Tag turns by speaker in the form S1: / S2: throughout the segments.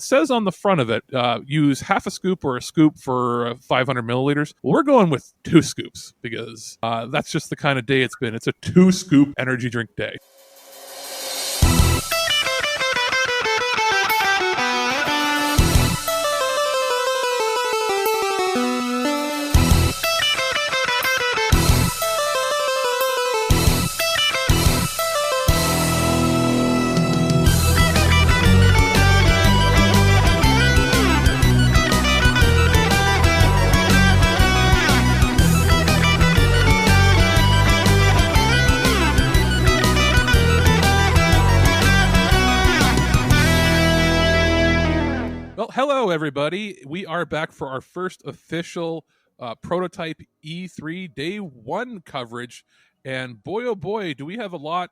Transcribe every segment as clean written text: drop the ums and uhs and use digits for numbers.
S1: says on the front of it, use half a scoop or a scoop for 500 milliliters. Well, we're going with 2 scoops because that's just the kind of day it's been. It's a 2-scoop energy drink day. Hello, everybody. We are back for our first official prototype E3 Day 1 coverage. And boy, oh boy, do we have a lot,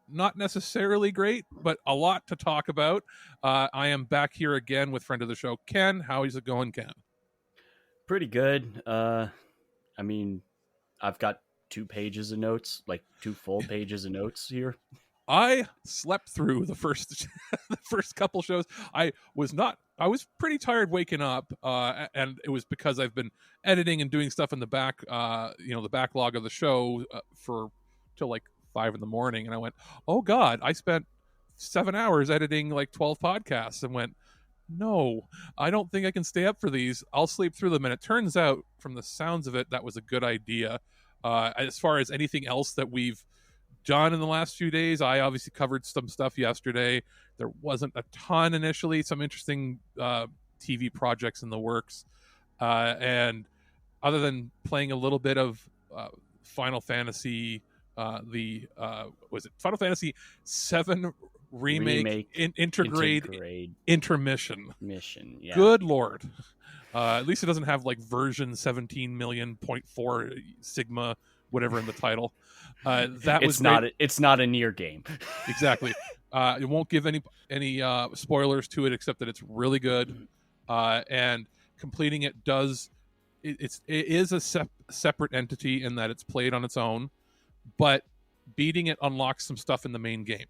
S1: not necessarily great, but a lot to talk about. I am back here again with friend of the show, Ken. How is it going, Ken?
S2: Pretty good. I mean, I've got 2 pages of notes, like 2 full pages of notes here.
S1: I slept through the first couple shows. I was pretty tired waking up, and it was because I've been editing and doing stuff in the back, the backlog of the show till like 5 a.m, and I went, oh God, I spent 7 hours editing like 12 podcasts, and went, no, I don't think I can stay up for these. I'll sleep through them. And it turns out, from the sounds of it, that was a good idea. As far as anything else that we've done in the last few days, I obviously covered some stuff yesterday. There wasn't a ton initially, some interesting TV projects in the works. And other than playing a little bit of Final Fantasy, was it Final Fantasy 7 remake Intergrade intermission? Yeah. Good Lord. At least it doesn't have like version 17,000,000.4 Sigma, whatever in the title. It's not a near game. Exactly. It won't give any spoilers to it, except that it's really good. And completing it is a separate entity in that it's played on its own, but beating it unlocks some stuff in the main game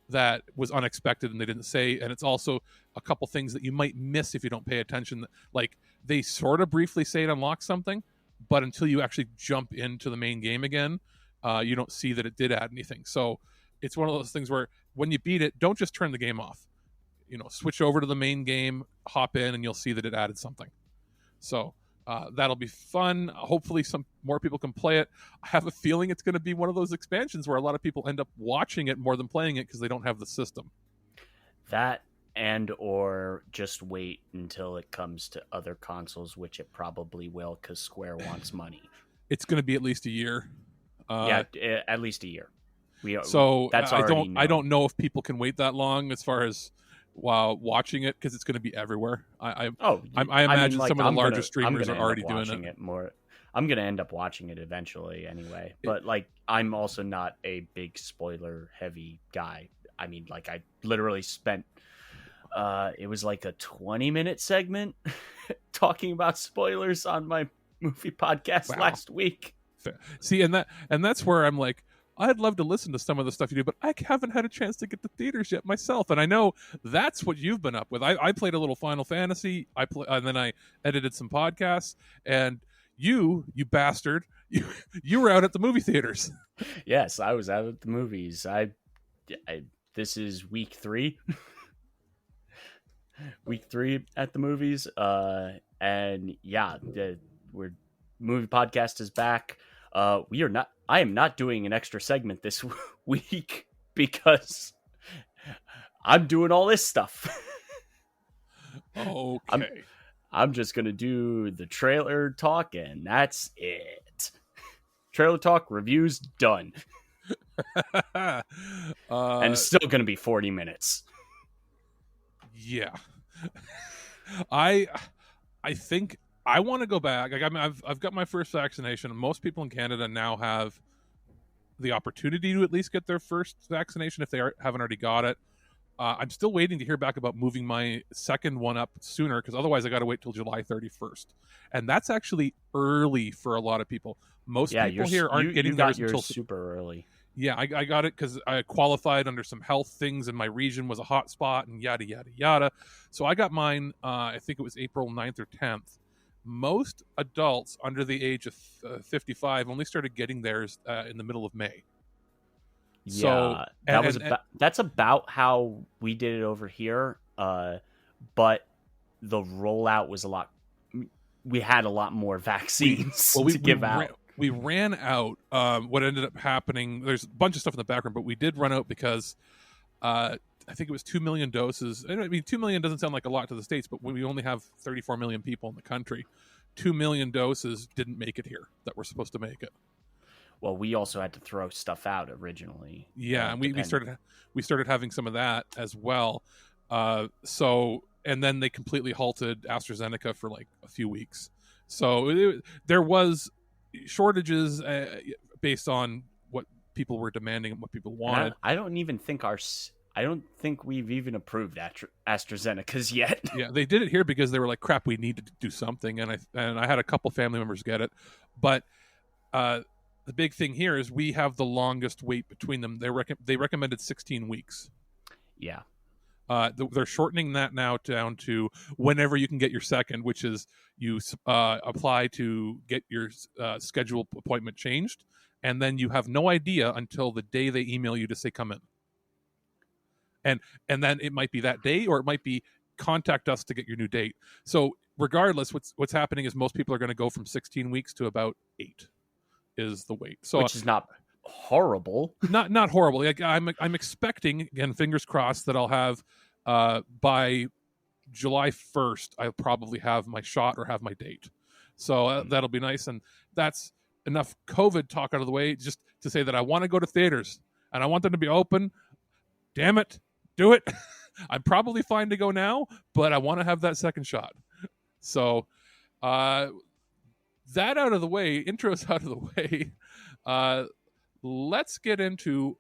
S1: that was unexpected and they didn't say. And it's also a couple things that you might miss if you don't pay attention. Like, they sort of briefly say it unlocks something, but until you actually jump into the main game again, you don't see that it did add anything. So it's one of those things where when you beat it, don't just turn the game off. Switch over to the main game, hop in, and you'll see that it added something. So that'll be fun. Hopefully some more people can play it. I have a feeling it's going to be one of those expansions where a lot of people end up watching it more than playing it because they don't have the system.
S2: That and or just wait until it comes to other consoles, which it probably will because Square wants money.
S1: It's going to be at least a year.
S2: At least a year.
S1: That's I don't know if people can wait that long as far as while watching it, because it's going to be everywhere. I imagine some of the larger streamers are already doing it
S2: more. I'm going to end up watching it eventually anyway. But I'm also not a big spoiler heavy guy. I mean, I literally spent it was like a 20-minute segment talking about spoilers on my movie podcast last week.
S1: See, and that's where I'm like, I'd love to listen to some of the stuff you do, but I haven't had a chance to get to theaters yet myself. And I know that's what you've been up with. I played a little Final Fantasy. And then I edited some podcasts. And you bastard, you were out at the movie theaters.
S2: Yes, I was out at the movies. This is week 3. Week 3 at the movies. And yeah, we're movie podcast is back. I am not doing an extra segment this week because I'm doing all this stuff.
S1: Okay.
S2: I'm just going to do the trailer talk and that's it. Trailer talk, reviews, done. And it's still going to be 40 minutes.
S1: Yeah. I think I want to go back. I've got my first vaccination. Most people in Canada now have the opportunity to at least get their first vaccination if they haven't already got it. I'm still waiting to hear back about moving my second one up sooner, because otherwise I got to wait till July 31st. And that's actually early for a lot of people. Most people here aren't getting theirs until
S2: super early.
S1: Yeah, I got it because I qualified under some health things, and my region was a hot spot, and yada yada yada. So I got mine. I think it was April 9th or 10th. Most adults under the age of 55 only started getting theirs in the middle of May. So
S2: Yeah, that's about how we did it over here. But the rollout was a lot. We had a lot more vaccines to give out.
S1: We ran out. What ended up happening? There's a bunch of stuff in the background, but we did run out because I think it was 2 million doses. I mean, 2 million doesn't sound like a lot to the States, but we only have 34 million people in the country. 2 million doses didn't make it here that were supposed to make it.
S2: Well, we also had to throw stuff out originally.
S1: Yeah, and we started having some of that as well. And then they completely halted AstraZeneca for like a few weeks. So there was shortages based on what people were demanding and what people wanted.
S2: I don't think we've even approved AstraZeneca's yet.
S1: Yeah, they did it here because they were like, "Crap, we need to do something." And I had a couple family members get it, but the big thing here is we have the longest wait between them. They recommended 16 weeks.
S2: Yeah.
S1: They're shortening that now down to whenever you can get your second, which is you apply to get your scheduled appointment changed, and then you have no idea until the day they email you to say come in. And then it might be that day, or it might be contact us to get your new date. So regardless, what's happening is most people are going to go from 16 weeks to about 8 is the wait. So
S2: which is not horrible.
S1: Not horrible. Like, I'm expecting, again, fingers crossed, that I'll have by July 1st I'll probably have my shot or have my date. So that'll be nice, and that's enough COVID talk out of the way just to say that I want to go to theaters and I want them to be open. Damn it, do it. I'm probably fine to go now, but I want to have that second shot. So that out of the way, intros out of the way, let's get into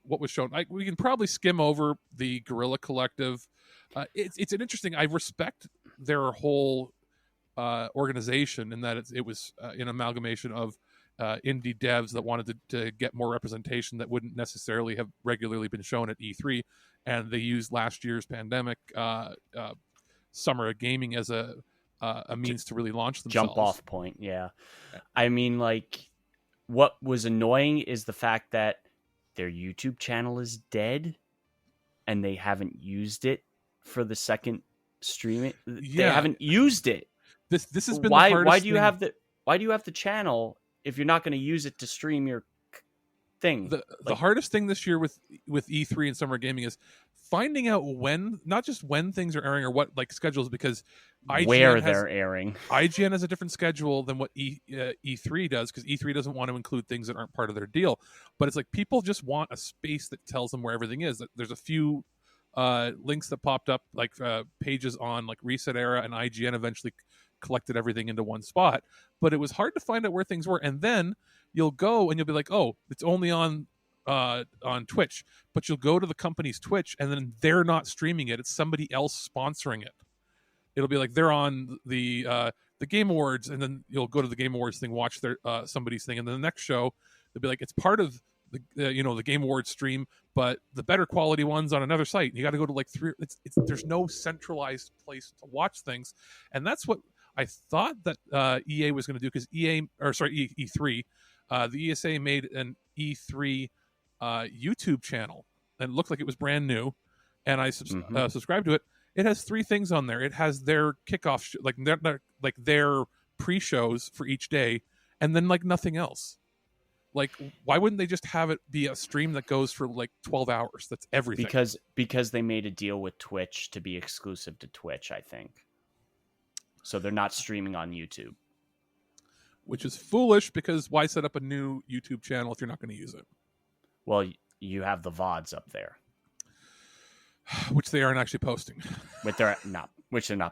S1: what was shown. We can probably skim over the Guerrilla Collective. It's an interesting. I respect their whole organization in that it was an amalgamation of indie devs that wanted to get more representation that wouldn't necessarily have regularly been shown at E3, and they used last year's pandemic summer of gaming as a means to really launch themselves.
S2: Jump off point, yeah. I mean, like, what was annoying is the fact that their YouTube channel is dead, and they haven't used it for the second streaming. Yeah. They haven't used it.
S1: This has been the hardest
S2: why do you have the channel if you're not going to use it to stream your thing?
S1: The hardest thing this year with E3 and summer gaming is finding out when, not just when things are airing or what like schedules, because
S2: they're airing.
S1: IGN has a different schedule than what E3 does, because E3 doesn't want to include things that aren't part of their deal. But it's like people just want a space that tells them where everything is. There's a few links that popped up, like pages on like Reset Era, and IGN eventually collected everything into one spot. But it was hard to find out where things were, and then you'll go and you'll be like, oh, it's only on Twitch, but you'll go to the company's Twitch and then they're not streaming it. It's somebody else sponsoring it. It'll be like they're on the Game Awards, and then you'll go to the Game Awards thing, watch their somebody's thing, and then the next show they'll be like, it's part of the the Game Awards stream, but the better quality ones on another site. And you got to go to like three. There's no centralized place to watch things, and that's what I thought that EA was going to do, because E3, the ESA made an E3 YouTube channel, and it looked like it was brand new, and I subscribed to it. It has 3 things on there. It has their kickoff, like their pre-shows for each day, and then like nothing else. Like, why wouldn't they just have it be a stream that goes for like 12 hours? That's everything.
S2: Because they made a deal with Twitch to be exclusive to Twitch, I think. So they're not streaming on YouTube.
S1: Which is foolish, because why set up a new YouTube channel if you're not going to use it?
S2: Well, you have the VODs up there.
S1: Which they aren't actually posting.
S2: Which they're not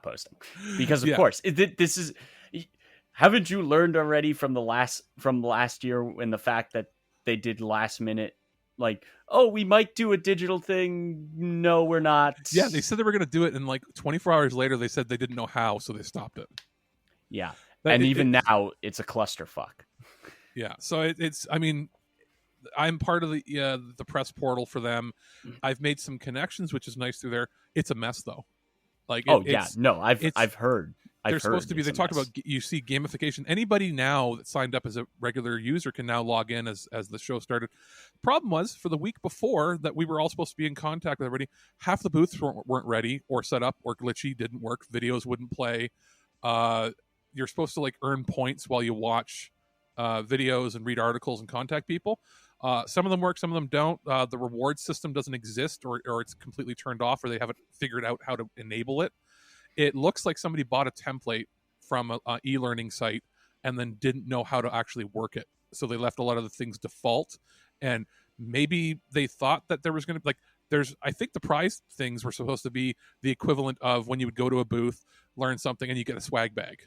S2: posting. Because, of course, this is... Haven't you learned already from last year, in the fact that they did last minute, like, oh, we might do a digital thing. No, we're not.
S1: Yeah, they said they were going to do it, and like 24 hours later, they said they didn't know how, so they stopped it.
S2: Yeah, and even now, it's a clusterfuck.
S1: Yeah, so it's. I mean, I'm part of the press portal for them. I've made some connections, which is nice through there. It's a mess though. Like
S2: I've heard.
S1: They're supposed to be. They talked about, you see, gamification. Anybody now that signed up as a regular user can now log in as the show started. Problem was, for the week before that we were all supposed to be in contact with everybody, half the booths weren't ready or set up or glitchy, didn't work. Videos wouldn't play. You're supposed to like earn points while you watch videos and read articles and contact people. Some of them work, some of them don't. The reward system doesn't exist, or it's completely turned off, or they haven't figured out how to enable it. It looks like somebody bought a template from an e-learning site and then didn't know how to actually work it. So they left a lot of the things default, and maybe they thought that there was going to I think the prize things were supposed to be the equivalent of when you would go to a booth, learn something, and you get a swag bag.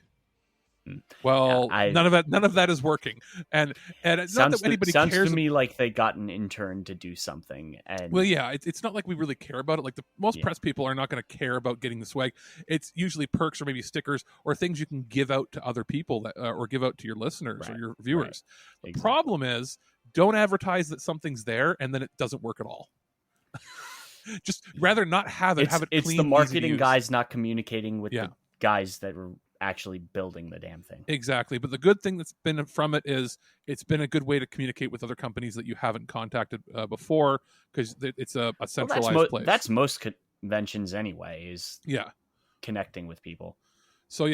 S1: Well, none of that is working, and it's not that anybody
S2: sounds
S1: cares.
S2: To me like they got an intern to do something. And
S1: well, yeah, it's not like we really care about it. Like most press people are not going to care about getting the swag. It's usually perks or maybe stickers or things you can give out to other people that or give out to your listeners or your viewers. Right. The problem is, don't advertise that something's there and then it doesn't work at all. Just rather not have it. Have it.
S2: It's
S1: clean,
S2: the marketing guys not communicating with the guys that were actually building the damn thing.
S1: Exactly. But the good thing that's been from it is it's been a good way to communicate with other companies that you haven't contacted before, because it's a centralized place.
S2: That's most conventions anyway, is connecting with people.
S1: So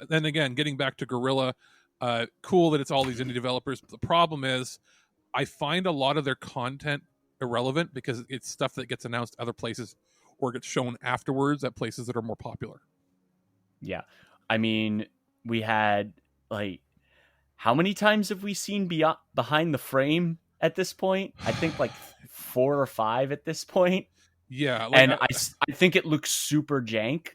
S1: then again, getting back to Guerrilla, cool that it's all these indie developers. But the problem is I find a lot of their content irrelevant because it's stuff that gets announced other places or gets shown afterwards at places that are more popular.
S2: Yeah. I mean, we had, like, how many times have we seen behind the frame at this point? I think like 4 or 5 at this point.
S1: Yeah.
S2: And I think it looks super jank.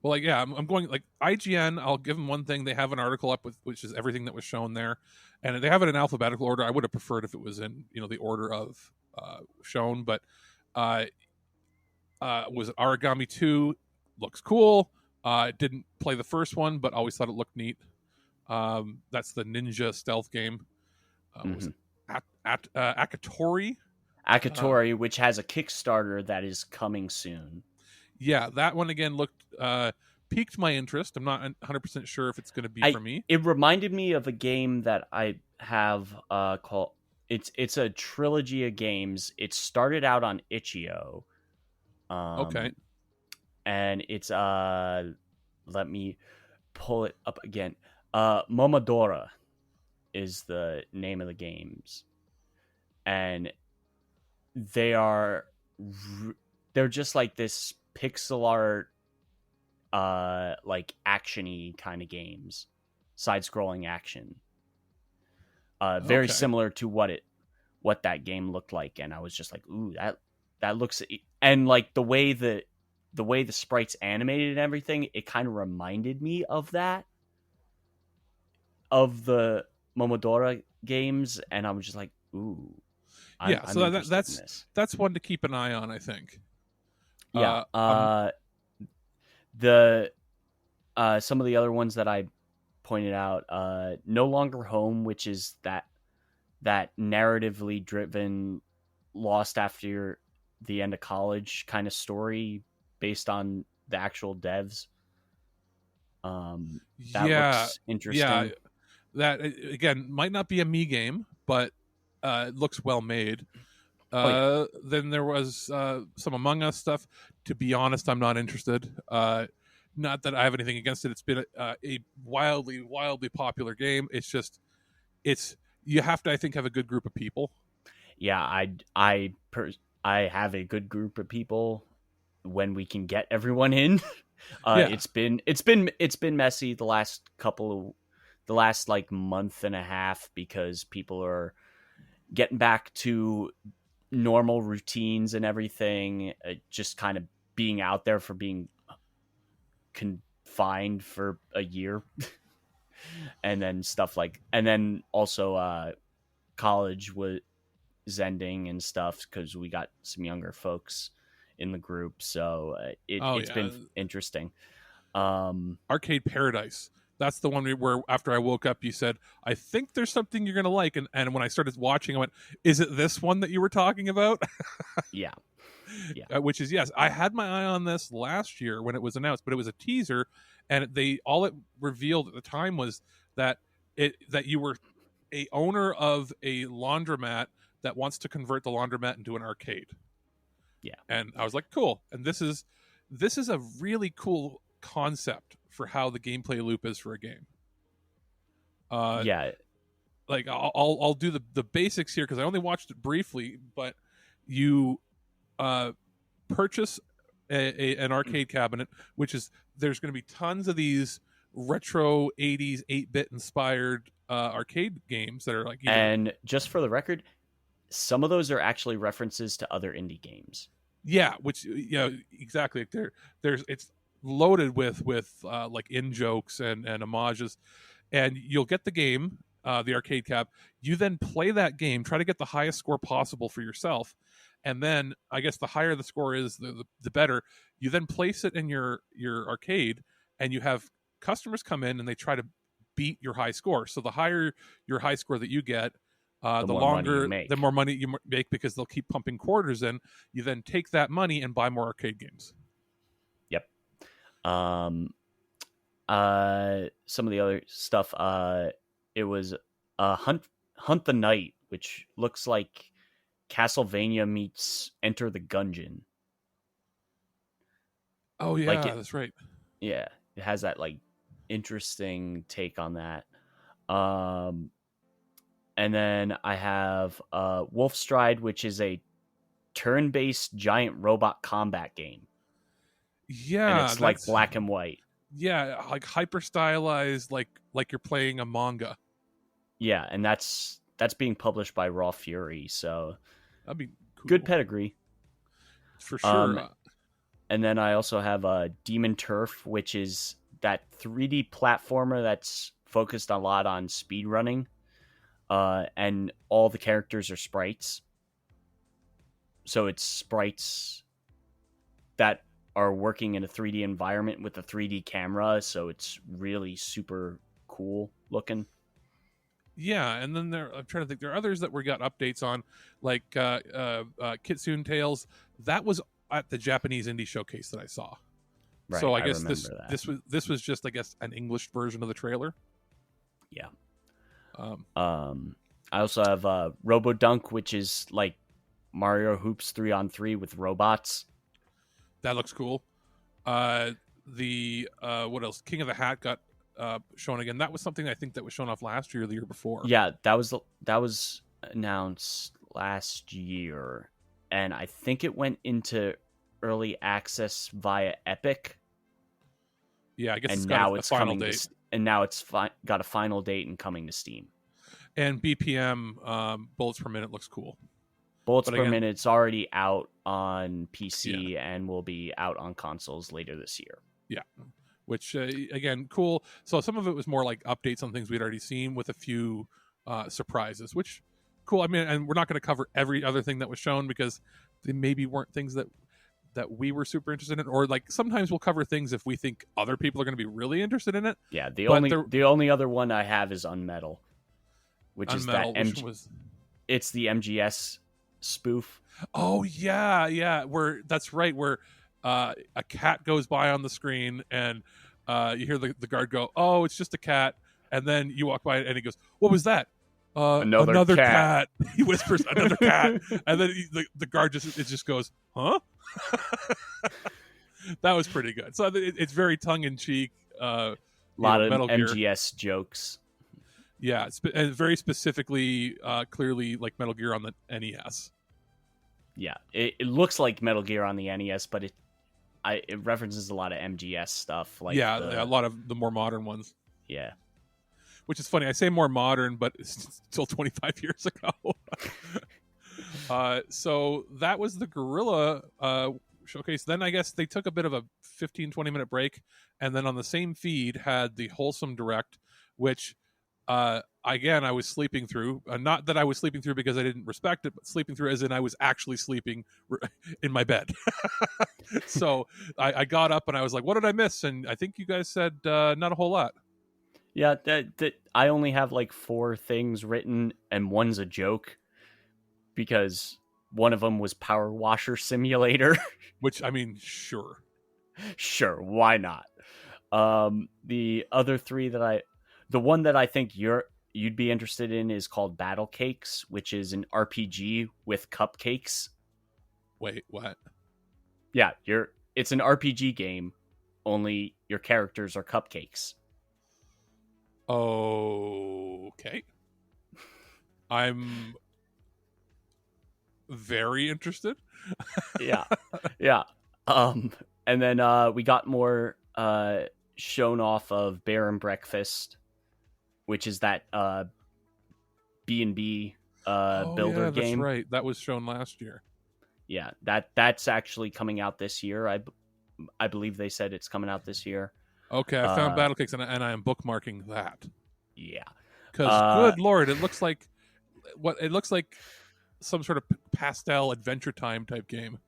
S1: Well, like, yeah, I'm going, like, IGN, I'll give them one thing. They have an article up, which is everything that was shown there. And they have it in alphabetical order. I would have preferred if it was in, the order of shown. But was it Origami 2? Looks cool. Didn't play the first one, but always thought it looked neat. That's the ninja stealth game. Was it Akatori?
S2: Akatori, which has a Kickstarter that is coming soon.
S1: Yeah, that one again looked piqued my interest. I'm not 100% sure if it's going to be for me.
S2: It reminded me of a game that I have called. It's a trilogy of games. It started out on itch.io.
S1: Okay.
S2: And it's let me pull it up again. Momodora is the name of the games, and they're just like this pixel art, like action-y kind of games, side-scrolling action. Very similar to what that game looked like, and I was just like, ooh, that looks, and like the way the sprites animated and everything, it kind of reminded me of that, of the Momodora games, and I was just like, ooh.
S1: So that's one to keep an eye on, I think.
S2: Yeah. Some of the other ones that I pointed out, No Longer Home, which is that narratively driven, lost after the end of college kind of story based on the actual devs. That looks interesting.
S1: Yeah, that again might not be a me game, but it looks well made. Then there was some Among Us stuff. To be honest, I'm not interested. Not that I have anything against it. It's been a wildly popular game. It's just you have to, I think, have a good group of people.
S2: Yeah, I have a good group of people when we can get everyone in. It's been messy the last like month and a half, because people are getting back to normal routines and everything, just kind of being out there for being confined for a year. And then also college was ending and stuff, because we got some younger folks in the group, so it's been interesting.
S1: Arcade Paradise, That's the one where after I woke up, you said, I think there's something you're going to like. And when I started watching, I went, is it this one that you were talking about?
S2: Yeah.
S1: Which is, yes, I had my eye on this last year when it was announced, but it was a teaser. And all it revealed at the time was that you were a owner of a laundromat that wants to convert the laundromat into an arcade.
S2: Yeah.
S1: And I was like, cool. And this is a really cool concept for how the gameplay loop is for a game.
S2: Yeah.
S1: Like I'll do the basics here because I only watched it briefly, but you purchase an arcade cabinet, which is there's going to be tons of these retro 80s 8-bit inspired arcade games that are like
S2: and just for the record, some of those are actually references to other indie games.
S1: Yeah, which exactly. There's it's loaded with like in jokes and homages, and you'll get the game, the arcade cab. You then play that game, try to get the highest score possible for yourself, and then I guess the higher the score is, the better. You then place it in your arcade, and you have customers come in and they try to beat your high score. So the higher your high score that you get, the longer, the more money you make because they'll keep pumping quarters in. You then take that money and buy more arcade games.
S2: Yep. Some of the other stuff. It was Hunt the Night, which looks like Castlevania meets Enter the Gungeon.
S1: Oh yeah, that's right.
S2: Yeah, it has that like interesting take on that. And then I have Wolfstride, which is a turn-based giant robot combat game.
S1: Yeah,
S2: and it's like black and white.
S1: Yeah, like hyper stylized, like you're playing a manga.
S2: Yeah, and that's being published by Raw Fury, so
S1: that'd be cool.
S2: Good pedigree
S1: for sure.
S2: And then I also have Demon Turf, which is that 3D platformer that's focused a lot on speed running. And all the characters are sprites. So it's sprites that are working in a 3D environment with a 3D camera. So it's really super cool looking.
S1: Yeah, and then I'm trying to think. There are others that we got updates on, like Kitsune Tales. That was at the Japanese indie showcase that I saw.
S2: Right,
S1: so I guess this was just, I guess, an English version of the trailer.
S2: Yeah. I also have Robodunk, which is like Mario Hoops 3-on-3 with robots.
S1: That looks cool. What else? King of the Hat got shown again. That was something I think that was shown off last year or the year before.
S2: Yeah, that was announced last year, and I think it went into early access via Epic.
S1: Yeah, I guess
S2: and
S1: it's
S2: now
S1: got
S2: it's
S1: a final
S2: coming
S1: date.
S2: And now it's got a final date and coming to Steam.
S1: And BPM, bullets per minute, looks cool.
S2: Bullets per minute's already out on PC and will be out on consoles later this year.
S1: Yeah, which, again, cool. So some of it was more like updates on things we'd already seen with a few surprises, which, cool. I mean, and we're not going to cover every other thing that was shown because they maybe weren't things that we were super interested in, or like sometimes we'll cover things if we think other people are going to be really interested in it.
S2: Yeah, the only other one I have is Unmetal, which is that it's the MGS spoof.
S1: Oh yeah, where that's right, where a cat goes by on the screen and you hear the guard go, "Oh, it's just a cat," and then you walk by and he goes, "What was that?" Another cat. He whispers, "Another cat," and then the guard just goes, "Huh?" That was pretty good. So it's very tongue in cheek.
S2: A lot of
S1: Metal
S2: MGS
S1: Gear.
S2: Jokes.
S1: Yeah, and very specifically, clearly like Metal Gear on the NES.
S2: Yeah, it looks like Metal Gear on the NES, but it references a lot of MGS stuff. Like
S1: a lot of the more modern ones.
S2: Yeah.
S1: Which is funny. I say more modern, but it's still 25 years ago. So that was the Guerrilla showcase. Then I guess they took a bit of a 15-20 minute break, and then on the same feed had the Wholesome Direct, which again I was sleeping through. Not that I was sleeping through because I didn't respect it, but sleeping through as in I was actually sleeping in my bed. So I got up and I was like, "What did I miss?" And I think you guys said not a whole lot.
S2: Yeah, that I only have like 4 things written, and one's a joke because one of them was Power Washer Simulator.
S1: Which, I mean, sure.
S2: Sure, why not? The other 3 the one that I think you'd be interested in is called Battle Cakes, which is an RPG with cupcakes.
S1: Wait, what?
S2: Yeah, it's an RPG game, only your characters are cupcakes.
S1: Okay. I'm very interested.
S2: Yeah. Yeah. And then we got more shown off of Bear and Breakfast, which is that B&B builder
S1: yeah,
S2: game.
S1: That's right. That was shown last year.
S2: Yeah, that's actually coming out this year. I believe they said it's coming out this year.
S1: Okay, I found Battle Cakes, and I am bookmarking that.
S2: Yeah,
S1: because good lord, it looks like some sort of pastel Adventure Time type game.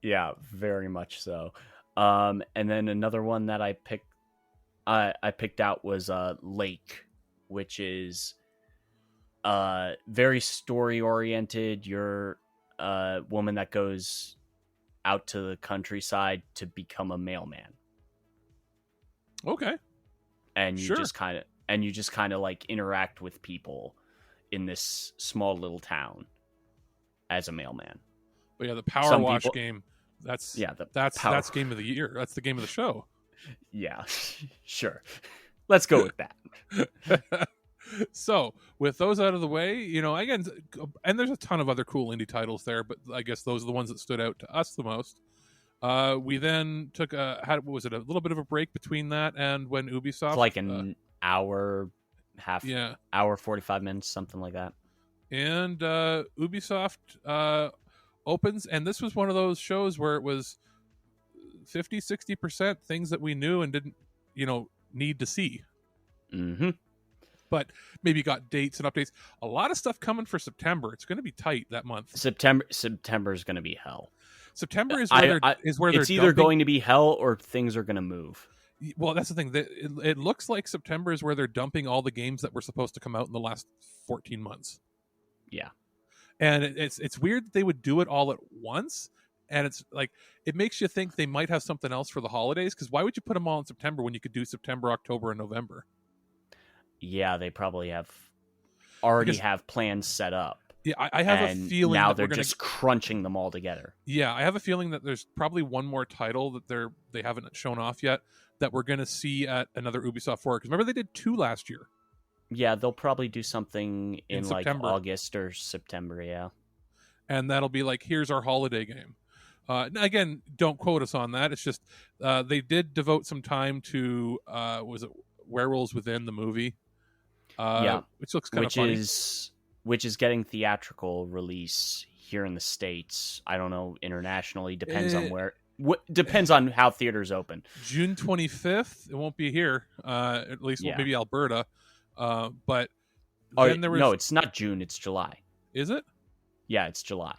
S2: Yeah, very much so. And then another one that I picked out was Lake, which is very story oriented. You're a woman that goes out to the countryside to become a mailman.
S1: Okay.
S2: And you just kind of like interact with people in this small little town as a mailman.
S1: But yeah, the Power Wash game, that's game of the year. That's the game of the show.
S2: Yeah. Sure. Let's go with that.
S1: So, with those out of the way, again, and there's a ton of other cool indie titles there, but I guess those are the ones that stood out to us the most. We then took a little bit of a break between that and when Ubisoft,
S2: it's like an hour, hour 45 minutes, something like that.
S1: And Ubisoft opens, and this was one of those shows where it was 50-60% things that we knew and didn't need to see.
S2: Mm-hmm.
S1: But maybe got dates and updates. A lot of stuff coming for September. It's going to be tight that month.
S2: September is going to be hell.
S1: September is where
S2: it's either going to be hell or things are going to move.
S1: Well, that's the thing. It looks like September is where they're dumping all the games that were supposed to come out in the last 14 months.
S2: Yeah.
S1: And it's weird that they would do it all at once. And it's like, it makes you think they might have something else for the holidays. Because why would you put them all in September when you could do September, October, and November?
S2: Yeah, they probably have plans set up.
S1: Yeah, I have a feeling
S2: now
S1: that
S2: they're just crunching them all together.
S1: Yeah, I have a feeling that there's probably one more title that they haven't shown off yet that we're going to see at another Ubisoft Forward. Because remember, they did 2 last year.
S2: Yeah, they'll probably do something in like
S1: September.
S2: August or September, yeah.
S1: And that'll be like, here's our holiday game. Again, don't quote us on that. It's just they did devote some time to, was it Werewolves Within, the movie? Which looks kind of funny.
S2: Which is getting theatrical release here in the States. I don't know, internationally. Depends on where. Depends on how theaters open.
S1: June 25th. It won't be here. At least maybe Alberta. But then there was...
S2: No, it's not June. It's July.
S1: Is it?
S2: Yeah, it's July.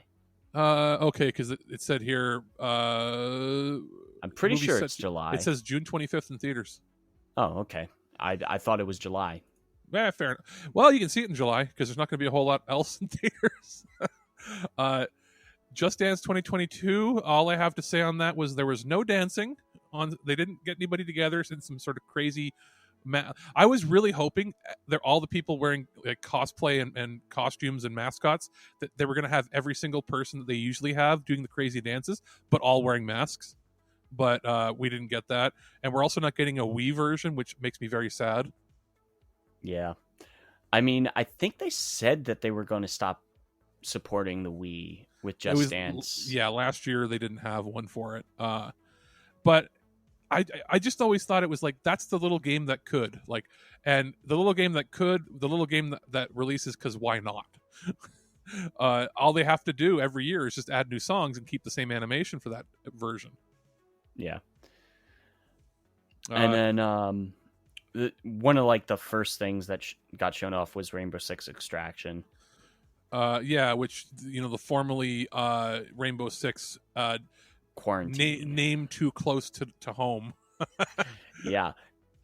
S1: Okay, because it said here...
S2: I'm pretty sure it's July.
S1: It says June 25th in theaters.
S2: Oh, okay. I thought it was July.
S1: Yeah, fair enough. Well, you can see it in July because there's not going to be a whole lot else in theaters. Just Dance 2022. All I have to say on that was there was no dancing. They didn't get anybody together in some sort of crazy. I was really hoping that all the people wearing like cosplay and costumes and mascots that they were going to have every single person that they usually have doing the crazy dances, but all wearing masks. But we didn't get that, and we're also not getting a Wii version, which makes me very sad.
S2: Yeah. I mean, I think they said that they were going to stop supporting the Wii with Just Dance.
S1: Yeah, last year they didn't have one for it. But I just always thought it was like, that's the little game that could. Like, and the little game that releases because why not? All they have to do every year is just add new songs and keep the same animation for that version. Yeah.
S2: And then one of like the first things that got shown off was Rainbow Six Extraction.
S1: Which the formerly Rainbow Six
S2: Quarantine
S1: name too close to home.
S2: Yeah,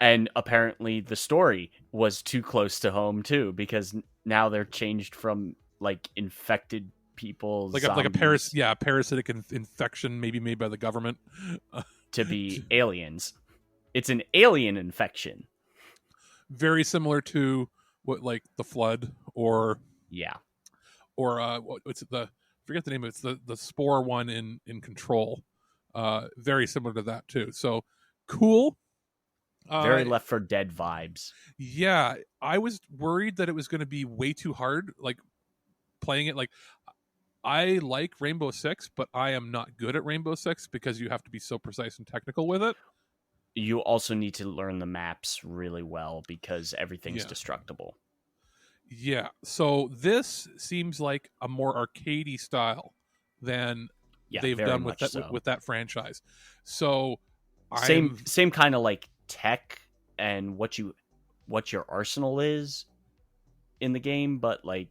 S2: And apparently the story was too close to home too, because now they're changed from like infected people,
S1: like
S2: zombies,
S1: a parasitic infection, maybe made by the government,
S2: to be aliens. It's an alien infection.
S1: very similar to what like the flood
S2: Yeah.
S1: or what's it, the forget the name of it. It's the spore one in Control. Very similar to that too. So cool.
S2: Very Left 4 Dead vibes.
S1: Yeah, I was worried that it was going to be way too hard. Like playing it, like I like Rainbow Six, but I am not good at Rainbow Six because you have to be so precise and technical with it.
S2: You also need to learn the maps really well because everything's
S1: Yeah.
S2: destructible.
S1: Yeah, so this seems like a more arcadey style than they've done with that
S2: so.
S1: with that franchise. So
S2: same kind of like tech and what your arsenal is in the game, but like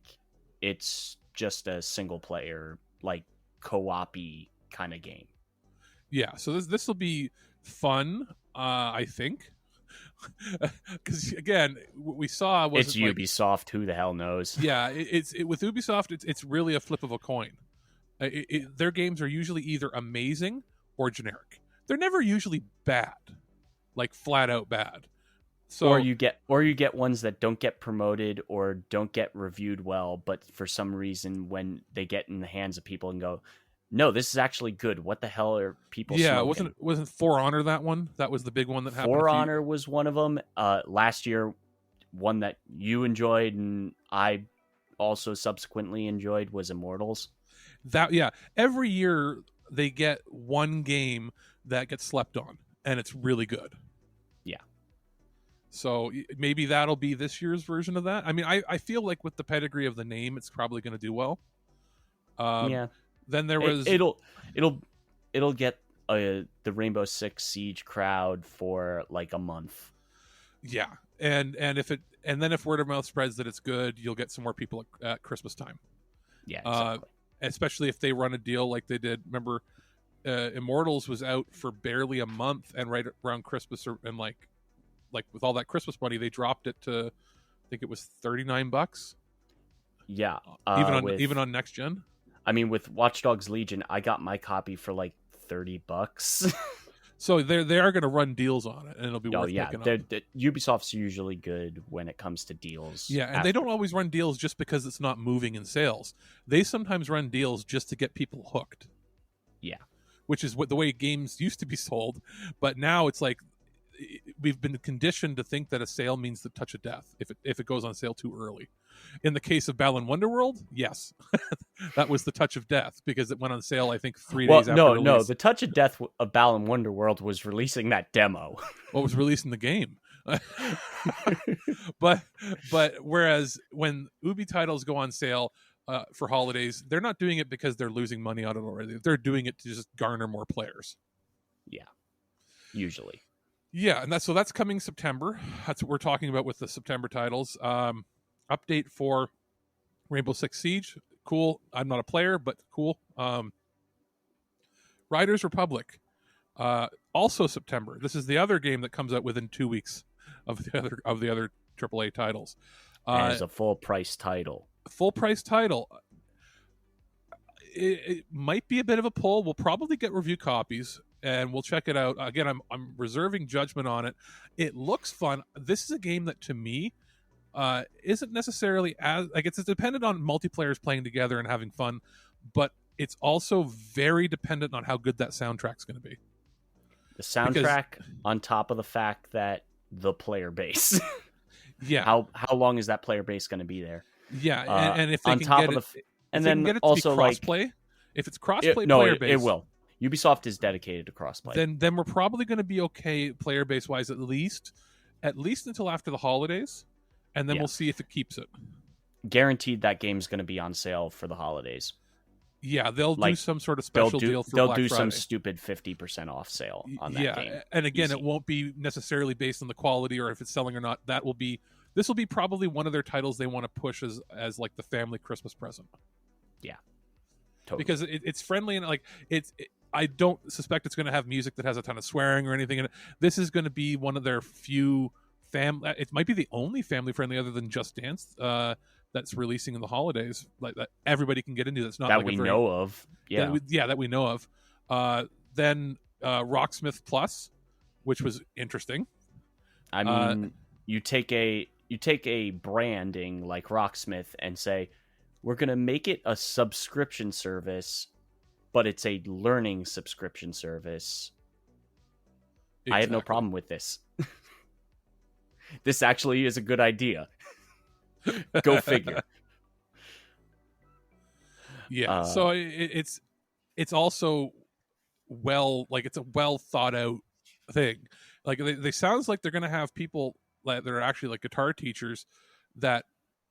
S2: it's just a single player like co-op-y kind of game.
S1: Yeah, so this will be fun, I think. Because again, what we saw was
S2: it's Ubisoft. Who the hell knows?
S1: Yeah, with Ubisoft, it's really a flip of a coin. Their games are usually either amazing or generic. They're never usually bad, like flat out bad. So
S2: or you get ones that don't get promoted or don't get reviewed well, but for some reason when they get in the hands of people and go, no, this is actually good. What the hell are people?
S1: Yeah,
S2: smoking?
S1: wasn't For Honor that one? That was the big one that happened.
S2: For Honor was one of them. Last year, one that you enjoyed and I also subsequently enjoyed was Immortals.
S1: Every year they get one game that gets slept on, and it's really good.
S2: Yeah.
S1: So maybe that'll be this year's version of that. I mean, I feel like with the pedigree of the name, it's probably going to do well.
S2: Yeah.
S1: Then there was
S2: it'll get the Rainbow Six Siege crowd for like a month.
S1: Yeah, and then if word of mouth spreads that it's good, you'll get some more people at Christmas time.
S2: Yeah, exactly.
S1: Especially if they run a deal like they did. Remember, Immortals was out for barely a month, and right around Christmas, and like with all that Christmas money, they dropped it to, I think it was $39.
S2: Yeah,
S1: even on next gen.
S2: I mean, with Watch Dogs Legion, I got my copy for like $30.
S1: So they are going to run deals on it, and it'll be worth picking up.
S2: Ubisoft's usually good when it comes to deals.
S1: Yeah, and they don't always run deals just because it's not moving in sales. They sometimes run deals just to get people hooked.
S2: Yeah,
S1: which is what the way games used to be sold, but now it's like we've been conditioned to think that a sale means the touch of death if it goes on sale too early. In the case of Balan Wonderworld, yes, that was the touch of death because it went on sale, I think, 3 days after release.
S2: No, the touch of death of Balan Wonderworld was releasing that demo.
S1: What was releasing the game? but whereas when Ubi titles go on sale for holidays, they're not doing it because they're losing money on it already. They're doing it to just garner more players.
S2: Yeah, usually.
S1: Yeah, and that's coming September. That's what we're talking about with the September titles. Update for Rainbow Six Siege. Cool. I'm not a player, but cool. Riders Republic. Also September. This is the other game that comes out within 2 weeks of the other AAA titles.
S2: As a full price title.
S1: Full price title. It might be a bit of a pull. We'll probably get review copies and we'll check it out. Again, I'm reserving judgment on it. It looks fun. This is a game that to me isn't necessarily as like it's dependent on multiplayers playing together and having fun, but it's also very dependent on how good that soundtrack's going to be.
S2: The soundtrack on top of the fact that the player base.
S1: Yeah.
S2: How long is that player base going to be there?
S1: Yeah, and if they
S2: on
S1: can
S2: top
S1: get
S2: of
S1: it,
S2: and then
S1: get it
S2: also
S1: to be crossplay, if it's crossplay player base,
S2: it will. Ubisoft is dedicated to crossplay.
S1: Then we're probably going to be okay player base wise at least until after the holidays, and then we'll see if it keeps it.
S2: Guaranteed that game's going to be on sale for the holidays.
S1: Yeah, they'll do some sort of special deal for Black Friday.
S2: Some stupid 50% off sale on that game.
S1: And again, it won't be necessarily based on the quality or if it's selling or not. This will be probably one of their titles they want to push as like the family Christmas present.
S2: Yeah, totally.
S1: Because it's friendly and like I don't suspect it's going to have music that has a ton of swearing or anything in it. This is going to be one of their few family. It might be the only family friendly other than Just Dance that's releasing in the holidays, like that everybody can get into. That's not
S2: that
S1: like
S2: we know of. Yeah,
S1: that we know of. Then Rocksmith Plus, which was interesting.
S2: I mean, you take a branding like Rocksmith and say, we're going to make it a subscription service, but it's a learning subscription service. Exactly. I have no problem with this. This actually is a good idea. Go figure.
S1: Yeah. So it's also it's a well thought out thing. Like they sounds like they're going to have people that are actually like guitar teachers that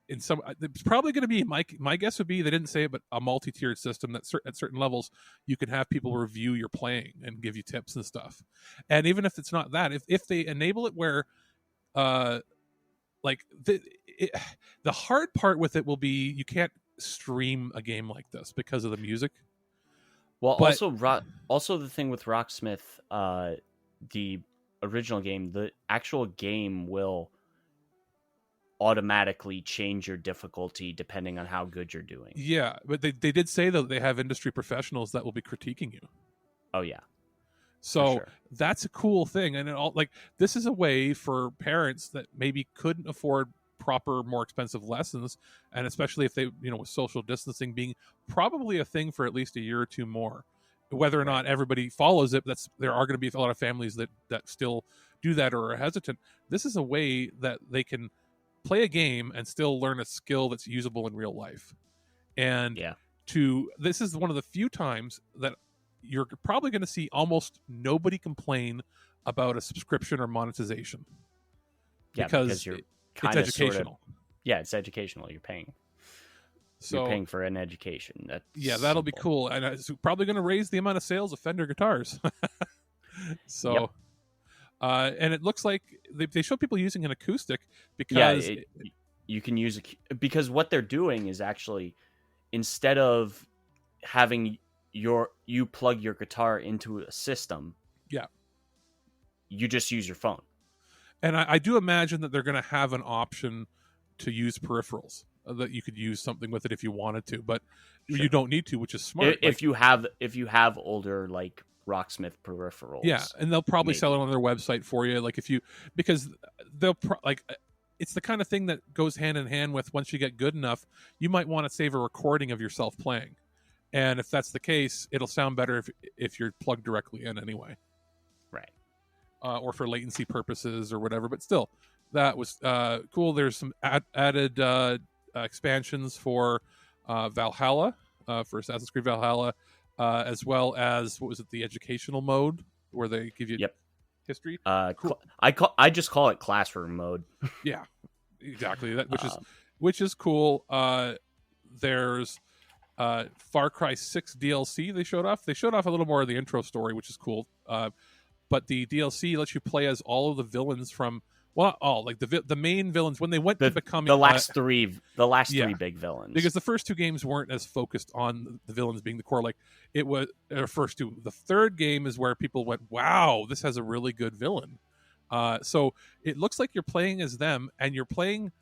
S1: in some, it's probably going to be, my guess would be, they didn't say it, but a multi-tiered system that at certain levels you can have people review your playing and give you tips and stuff. And even if it's not that, if they enable it where like the hard part with it will be you can't stream a game like this because of the music.
S2: Well, also the thing with Rocksmith, the original game, the actual game will automatically change your difficulty depending on how good you're doing.
S1: Yeah, but they did say that they have industry professionals that will be critiquing you.
S2: Oh yeah.
S1: So sure. That's a cool thing. And this is a way for parents that maybe couldn't afford proper, more expensive lessons, and especially if they, with social distancing being probably a thing for at least a year or two more, whether or not everybody follows it, there are going to be a lot of families that still do that or are hesitant. This is a way that they can play a game and still learn a skill that's usable in real life. And this is one of the few times that you're probably going to see almost nobody complain about a subscription or monetization. Because
S2: you're
S1: it's educational.
S2: It's educational. You're paying. So you're paying for an education.
S1: That'll be cool. And it's probably going to raise the amount of sales of Fender guitars. So, and it looks like they show people using an acoustic because
S2: you can use because what they're doing is actually, instead of having you plug your guitar into a system, you just use your phone.
S1: And I do imagine that they're going to have an option to use peripherals, that you could use something with it if you wanted to, but you don't need to, which is smart.
S2: If you have older like Rocksmith peripherals,
S1: and they'll probably sell it on their website for you. Like because they'll it's the kind of thing that goes hand in hand with, once you get good enough, you might want to save a recording of yourself playing, and if that's the case, it'll sound better if you're plugged directly in anyway.
S2: Right.
S1: Or for latency purposes or whatever, but still, that was cool. There's some added expansions for Valhalla, for Assassin's Creed Valhalla, as well as, what was it, the educational mode where they give you history.
S2: Cool. I just call it classroom mode.
S1: Yeah, exactly. That which is cool. There's Far Cry 6 DLC. They showed off. They showed off a little more of the intro story, which is cool. But the DLC lets you play as all of the villains from the main villains when they went to becoming
S2: the last three big villains.
S1: Because the first two games weren't as focused on the villains being the core. Like it was first two. The third game is where people went, "Wow, this has a really good villain." So it looks like you're playing as them, and you're playing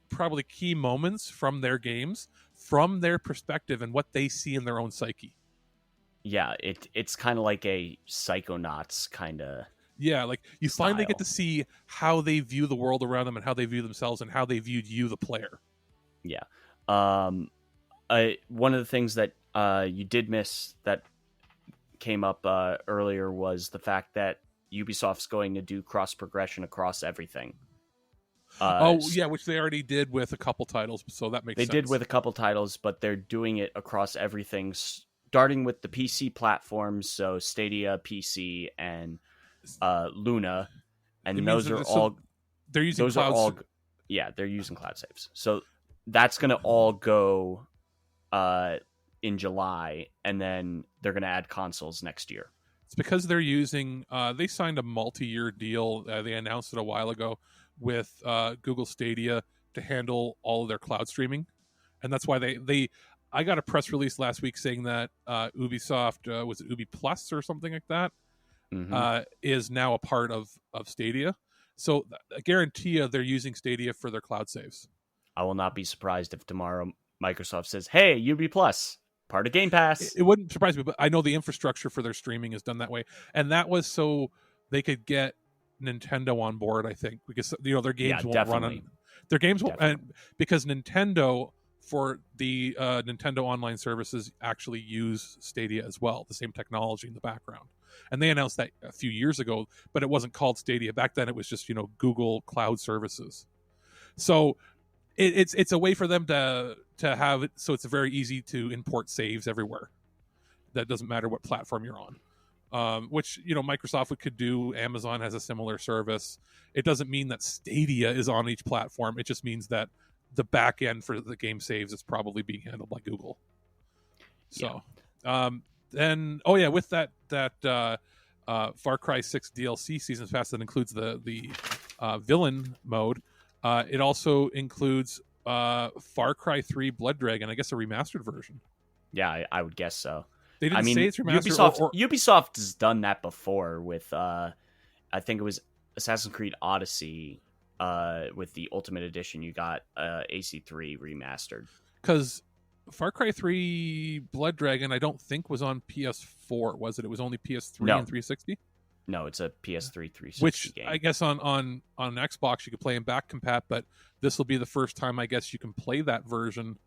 S1: probably key moments from their games, from their perspective and what they see in their own psyche.
S2: Yeah, it's kind of like a Psychonauts kind of.
S1: Yeah, like you finally get to see how they view the world around them and how they view themselves and how they viewed you, the player.
S2: Yeah. One of the things that you did miss that came up earlier was the fact that Ubisoft's going to do cross progression across everything.
S1: Which they already did with a couple titles, so that makes sense.
S2: They did with a couple titles, but they're doing it across everything, starting with the PC platforms, so Stadia, PC, and Luna, and those are all.
S1: They're using cloud.
S2: They're using cloud saves. So that's going to all go in July, and then they're going to add consoles next year.
S1: It's because they're using. They signed a multi-year deal. They announced it a while ago with Google Stadia to handle all of their cloud streaming, and that's why they I got a press release last week saying that Ubisoft, was it Ubi Plus or something like that, is now a part of Stadia. So I guarantee you they're using Stadia for their cloud saves.
S2: I will not be surprised if tomorrow Microsoft says, "Hey, UB Plus, part of Game Pass."
S1: It wouldn't surprise me, but I know the infrastructure for their streaming is done that way, and that was so they could get Nintendo on board. I think because their games won't run on their games won't, and because Nintendo for the Nintendo online services actually use Stadia as well, the same technology in the background. And they announced that a few years ago, but it wasn't called Stadia. Back then it was just, Google Cloud Services. So it's a way for them to have it so it's very easy to import saves everywhere. That doesn't matter what platform you're on. Which, Microsoft could do. Amazon has a similar service. It doesn't mean that Stadia is on each platform. It just means that the back end for the game saves is probably being handled by Google. So, then, with that Far Cry 6 DLC Seasons Pass that includes the villain mode, it also includes Far Cry 3 Blood Dragon, I guess a remastered version.
S2: Yeah, I would guess so.
S1: They didn't say it's remastered.
S2: Ubisoft has done that before with, I think it was Assassin's Creed Odyssey. With the Ultimate Edition, you got AC3 remastered.
S1: Because Far Cry 3 Blood Dragon, I don't think was on PS4, was it? It was only PS3 and 360?
S2: No, it's a PS3 360
S1: Which
S2: game.
S1: I guess on Xbox you could play in back compat, but this will be the first time I guess you can play that version,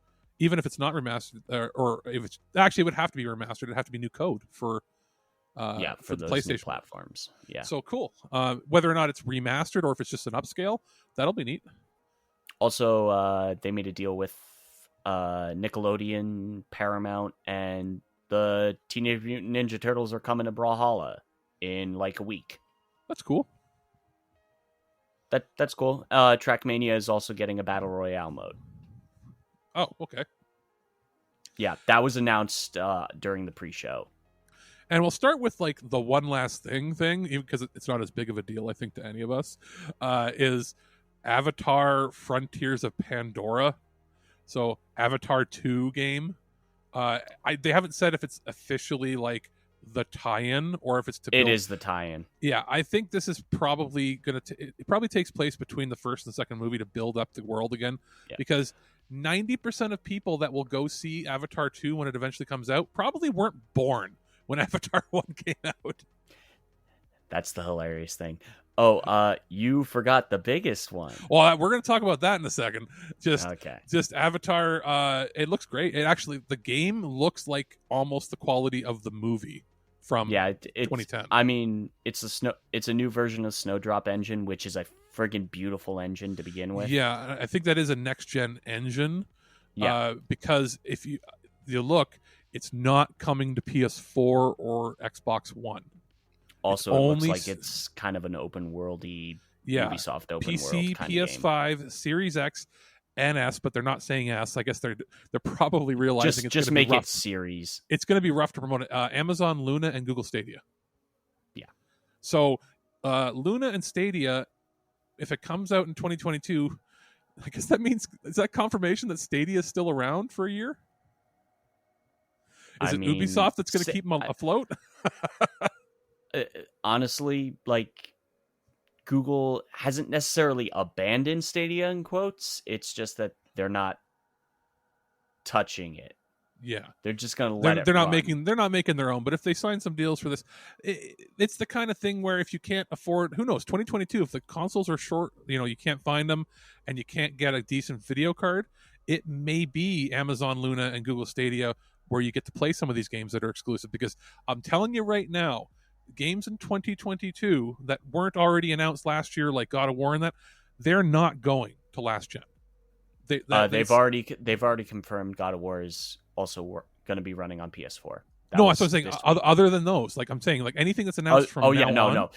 S1: even if it's not remastered, or if it's actually it would have to be remastered. It'd have to be new code for
S2: for
S1: the
S2: those
S1: PlayStation
S2: new platforms. Yeah.
S1: So cool. Whether or not it's remastered or if it's just an upscale, that'll be neat.
S2: Also, they made a deal with Nickelodeon, Paramount, and the Teenage Mutant Ninja Turtles are coming to Brawlhalla in like a week.
S1: That's cool.
S2: That's cool. Trackmania is also getting a Battle Royale mode.
S1: Oh, okay.
S2: Yeah, that was announced during the pre-show.
S1: And we'll start with like the one last thing, even because it's not as big of a deal, I think, to any of us, is Avatar Frontiers of Pandora. So Avatar 2 game. They haven't said if it's officially like the tie-in or if it's to build.
S2: It is the tie-in.
S1: Yeah, I think this is probably it probably takes place between the first and second movie to build up the world again, because 90% of people that will go see Avatar 2 when it eventually comes out probably weren't born when Avatar 1 came out.
S2: That's the hilarious thing. Oh, you forgot the biggest one.
S1: Well, we're going to talk about that in a second. Just Avatar, it looks great. The game looks like almost the quality of the movie from 2010.
S2: I mean, it's a new version of Snowdrop Engine, which is a friggin' beautiful engine to begin with.
S1: Yeah, I think that is a next-gen engine.
S2: Yeah.
S1: Because if you look, it's not coming to PS4 or Xbox One.
S2: Also, it looks like it's kind of an open worldy Ubisoft open
S1: PC,
S2: world kind
S1: PS5,
S2: of game.
S1: Series X, and S, but they're not saying S. I guess they're probably realizing
S2: just make it Series.
S1: It's going to be rough to promote it. Amazon Luna and Google Stadia.
S2: Yeah.
S1: So Luna and Stadia, if it comes out in 2022, I guess is that confirmation that Stadia is still around for a year? Is it Ubisoft that's going to keep them afloat?
S2: Honestly, like, Google hasn't necessarily abandoned Stadia in quotes. It's just that they're not touching it.
S1: Yeah,
S2: they're just going to let it.
S1: They're not making their own. But if they sign some deals for this, it's the kind of thing where if you can't afford, who knows, 2022, if the consoles are short, you can't find them, and you can't get a decent video card, it may be Amazon Luna and Google Stadia where you get to play some of these games that are exclusive. Because I'm telling you right now, games in 2022 that weren't already announced last year, like God of War and that, they're not going to last gen.
S2: They've already confirmed God of War is also going to be running on PS4.
S1: That's what I'm saying. Other than those, like I'm saying, like anything that's announced from now on.
S2: No.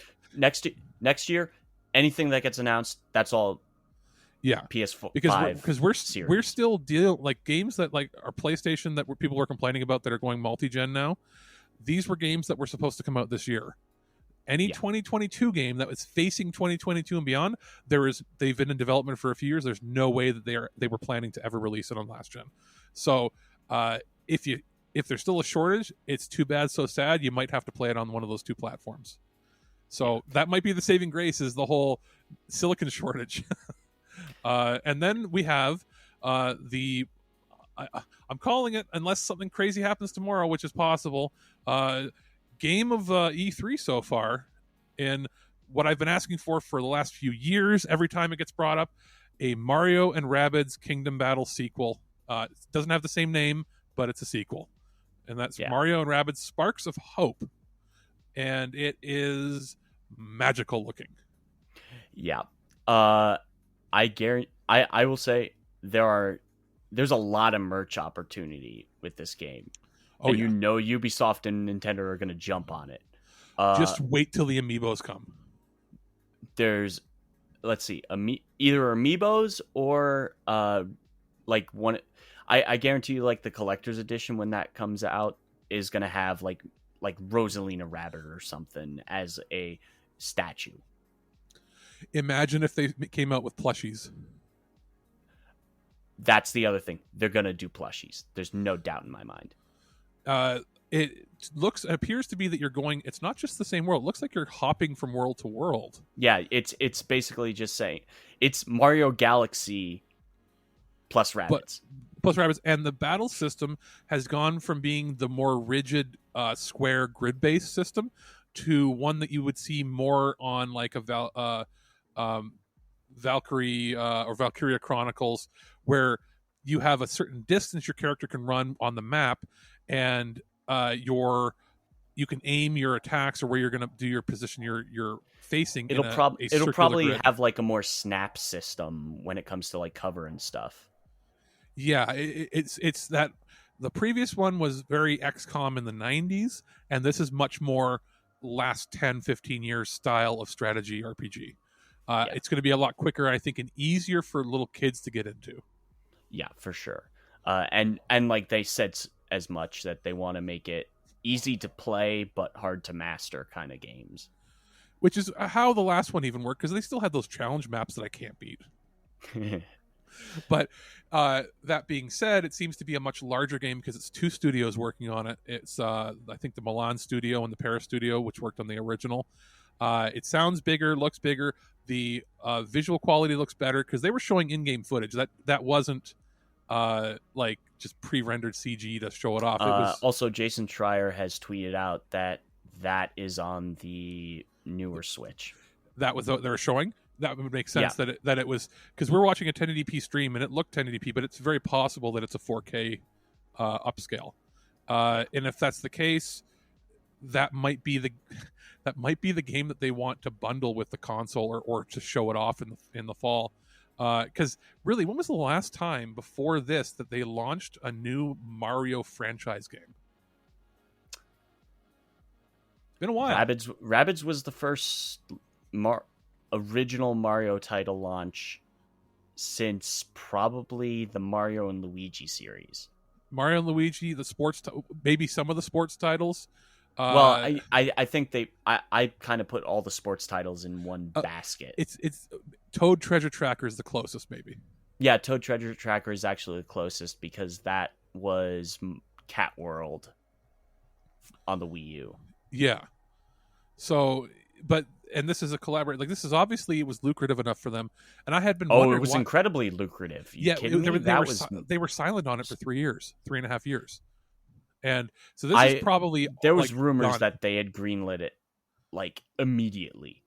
S2: Next year, anything that gets announced, that's all.
S1: Yeah,
S2: PS4
S1: because we're still dealing like games that like are PlayStation that people are complaining about that are going multi-gen now. These were games that were supposed to come out this year. Any 2022 game that was facing 2022 and beyond, they've been in development for a few years. There's no way that they were planning to ever release it on last gen. So If there's still a shortage, it's too bad, so sad. You might have to play it on one of those two platforms. So that might be the saving grace, is the whole silicon shortage. And then we have I'm calling it, unless something crazy happens tomorrow, which is possible, game of E3 so far, in what I've been asking for the last few years. Every time it gets brought up, a Mario and Rabbids Kingdom Battle sequel. It doesn't have the same name, but it's a sequel, and that's Mario and Rabbids Sparks of Hope, and it is magical looking.
S2: Yeah. I guarantee. I will say there's a lot of merch opportunity with this game.
S1: Oh,
S2: and Ubisoft and Nintendo are going to jump on it.
S1: Just wait till the amiibos come.
S2: There's, let's see, either amiibos or like one. I guarantee you, like the collector's edition, when that comes out, is going to have like Rosalina Rabbit or something as a statue.
S1: Imagine if they came out with plushies.
S2: That's the other thing. They're going to do plushies. There's no doubt in my mind.
S1: It appears to be that you're going, it's not just the same world. It looks like you're hopping from world to world.
S2: Yeah, it's basically just saying it's Mario Galaxy plus Rabbids.
S1: Plus Rabbids. And the battle system has gone from being the more rigid square grid-based system to one that you would see more on like a Valkyrie or Valkyria Chronicles, where you have a certain distance your character can run on the map, and you can aim your attacks or where you're going to do your position you're facing.
S2: It'll probably
S1: grid.
S2: have like a more snap system when it comes to like cover and stuff.
S1: Yeah, it's that the previous one was very XCOM in the 90s, and this is much more last 10-15 years style of strategy RPG. It's going to be a lot quicker, I think, and easier for little kids to get into.
S2: Yeah, for sure. And like they said as much, that they want to make it easy to play but hard to master kind of games.
S1: Which is how the last one even worked, because they still had those challenge maps that I can't beat. But that being said, it seems to be a much larger game because it's two studios working on it. It's I think the Milan studio and the Paris studio, which worked on the original. It sounds bigger, looks bigger. The visual quality looks better because they were showing in-game footage. That wasn't like just pre-rendered CG to show it off. It was...
S2: Also, Jason Schreier has tweeted out that is on the newer Switch.
S1: That was what they were showing. That would make sense that it was, because we're watching a 1080p stream and it looked 1080p, but it's very possible that it's a 4K upscale. And if that's the case, that might be the game that they want to bundle with the console or to show it off in the fall. Because really, when was the last time before this that they launched a new Mario franchise game? It's been a while.
S2: Rabbids was the first original Mario title launch since probably the Mario and Luigi series.
S1: Mario and Luigi, the sports, maybe some of the sports titles.
S2: Well, I think I kind of put all the sports titles in one basket.
S1: It's Toad Treasure Tracker is the closest, maybe.
S2: Yeah, Toad Treasure Tracker is actually the closest because that was Cat World on the Wii U.
S1: Yeah. So, and this is a collaborate. Like, this is obviously, it was lucrative enough for them. And I had been wondering,
S2: it was incredibly lucrative.
S1: They were silent on it for 3.5 years. And so this is probably...
S2: There was rumors that they had greenlit it, like, immediately.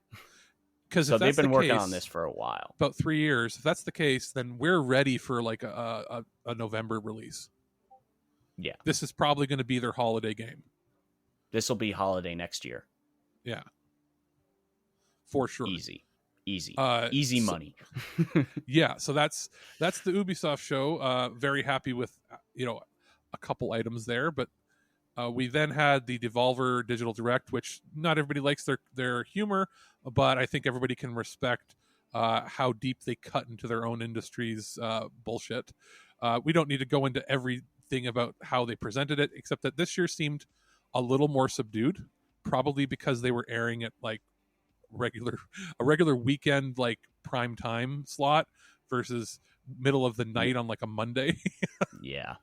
S2: So they've been working on this for a while.
S1: About 3 years. If that's the case, then we're ready for, like, a November release.
S2: Yeah.
S1: This is probably going to be their holiday game.
S2: This will be holiday next year.
S1: Yeah. For sure.
S2: Easy money.
S1: Yeah, so that's the Ubisoft show. Very happy with a couple items there, but we then had the Devolver Digital Direct, which not everybody likes their humor, but I think everybody can respect how deep they cut into their own industry's bullshit. We don't need to go into everything about how they presented it, except that this year seemed a little more subdued, probably because they were airing it like a regular weekend, like prime time slot versus middle of the night on like a Monday.
S2: Yeah.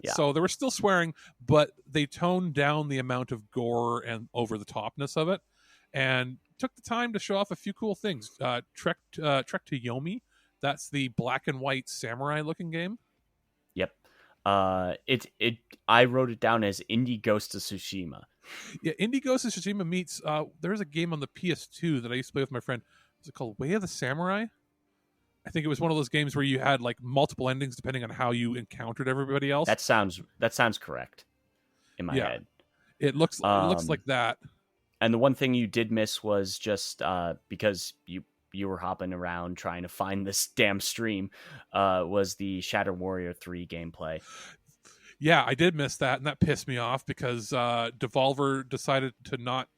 S2: Yeah.
S1: So there was still swearing, but they toned down the amount of gore and over the topness of it, and took the time to show off a few cool things. Trek to Yomi, that's the black and white samurai looking game.
S2: Yep. I wrote it down as Indie Ghost of Tsushima.
S1: Yeah, Indie Ghost of Tsushima meets. There's a game on the PS2 that I used to play with my friend. Was it called Way of the Samurai? I think it was one of those games where you had like multiple endings depending on how you encountered everybody else.
S2: That sounds correct in my head.
S1: It looks like that.
S2: And the one thing you did miss was just because you were hopping around trying to find this damn stream, was the Shadow Warrior 3 gameplay.
S1: Yeah, I did miss that, and that pissed me off because Devolver decided to not.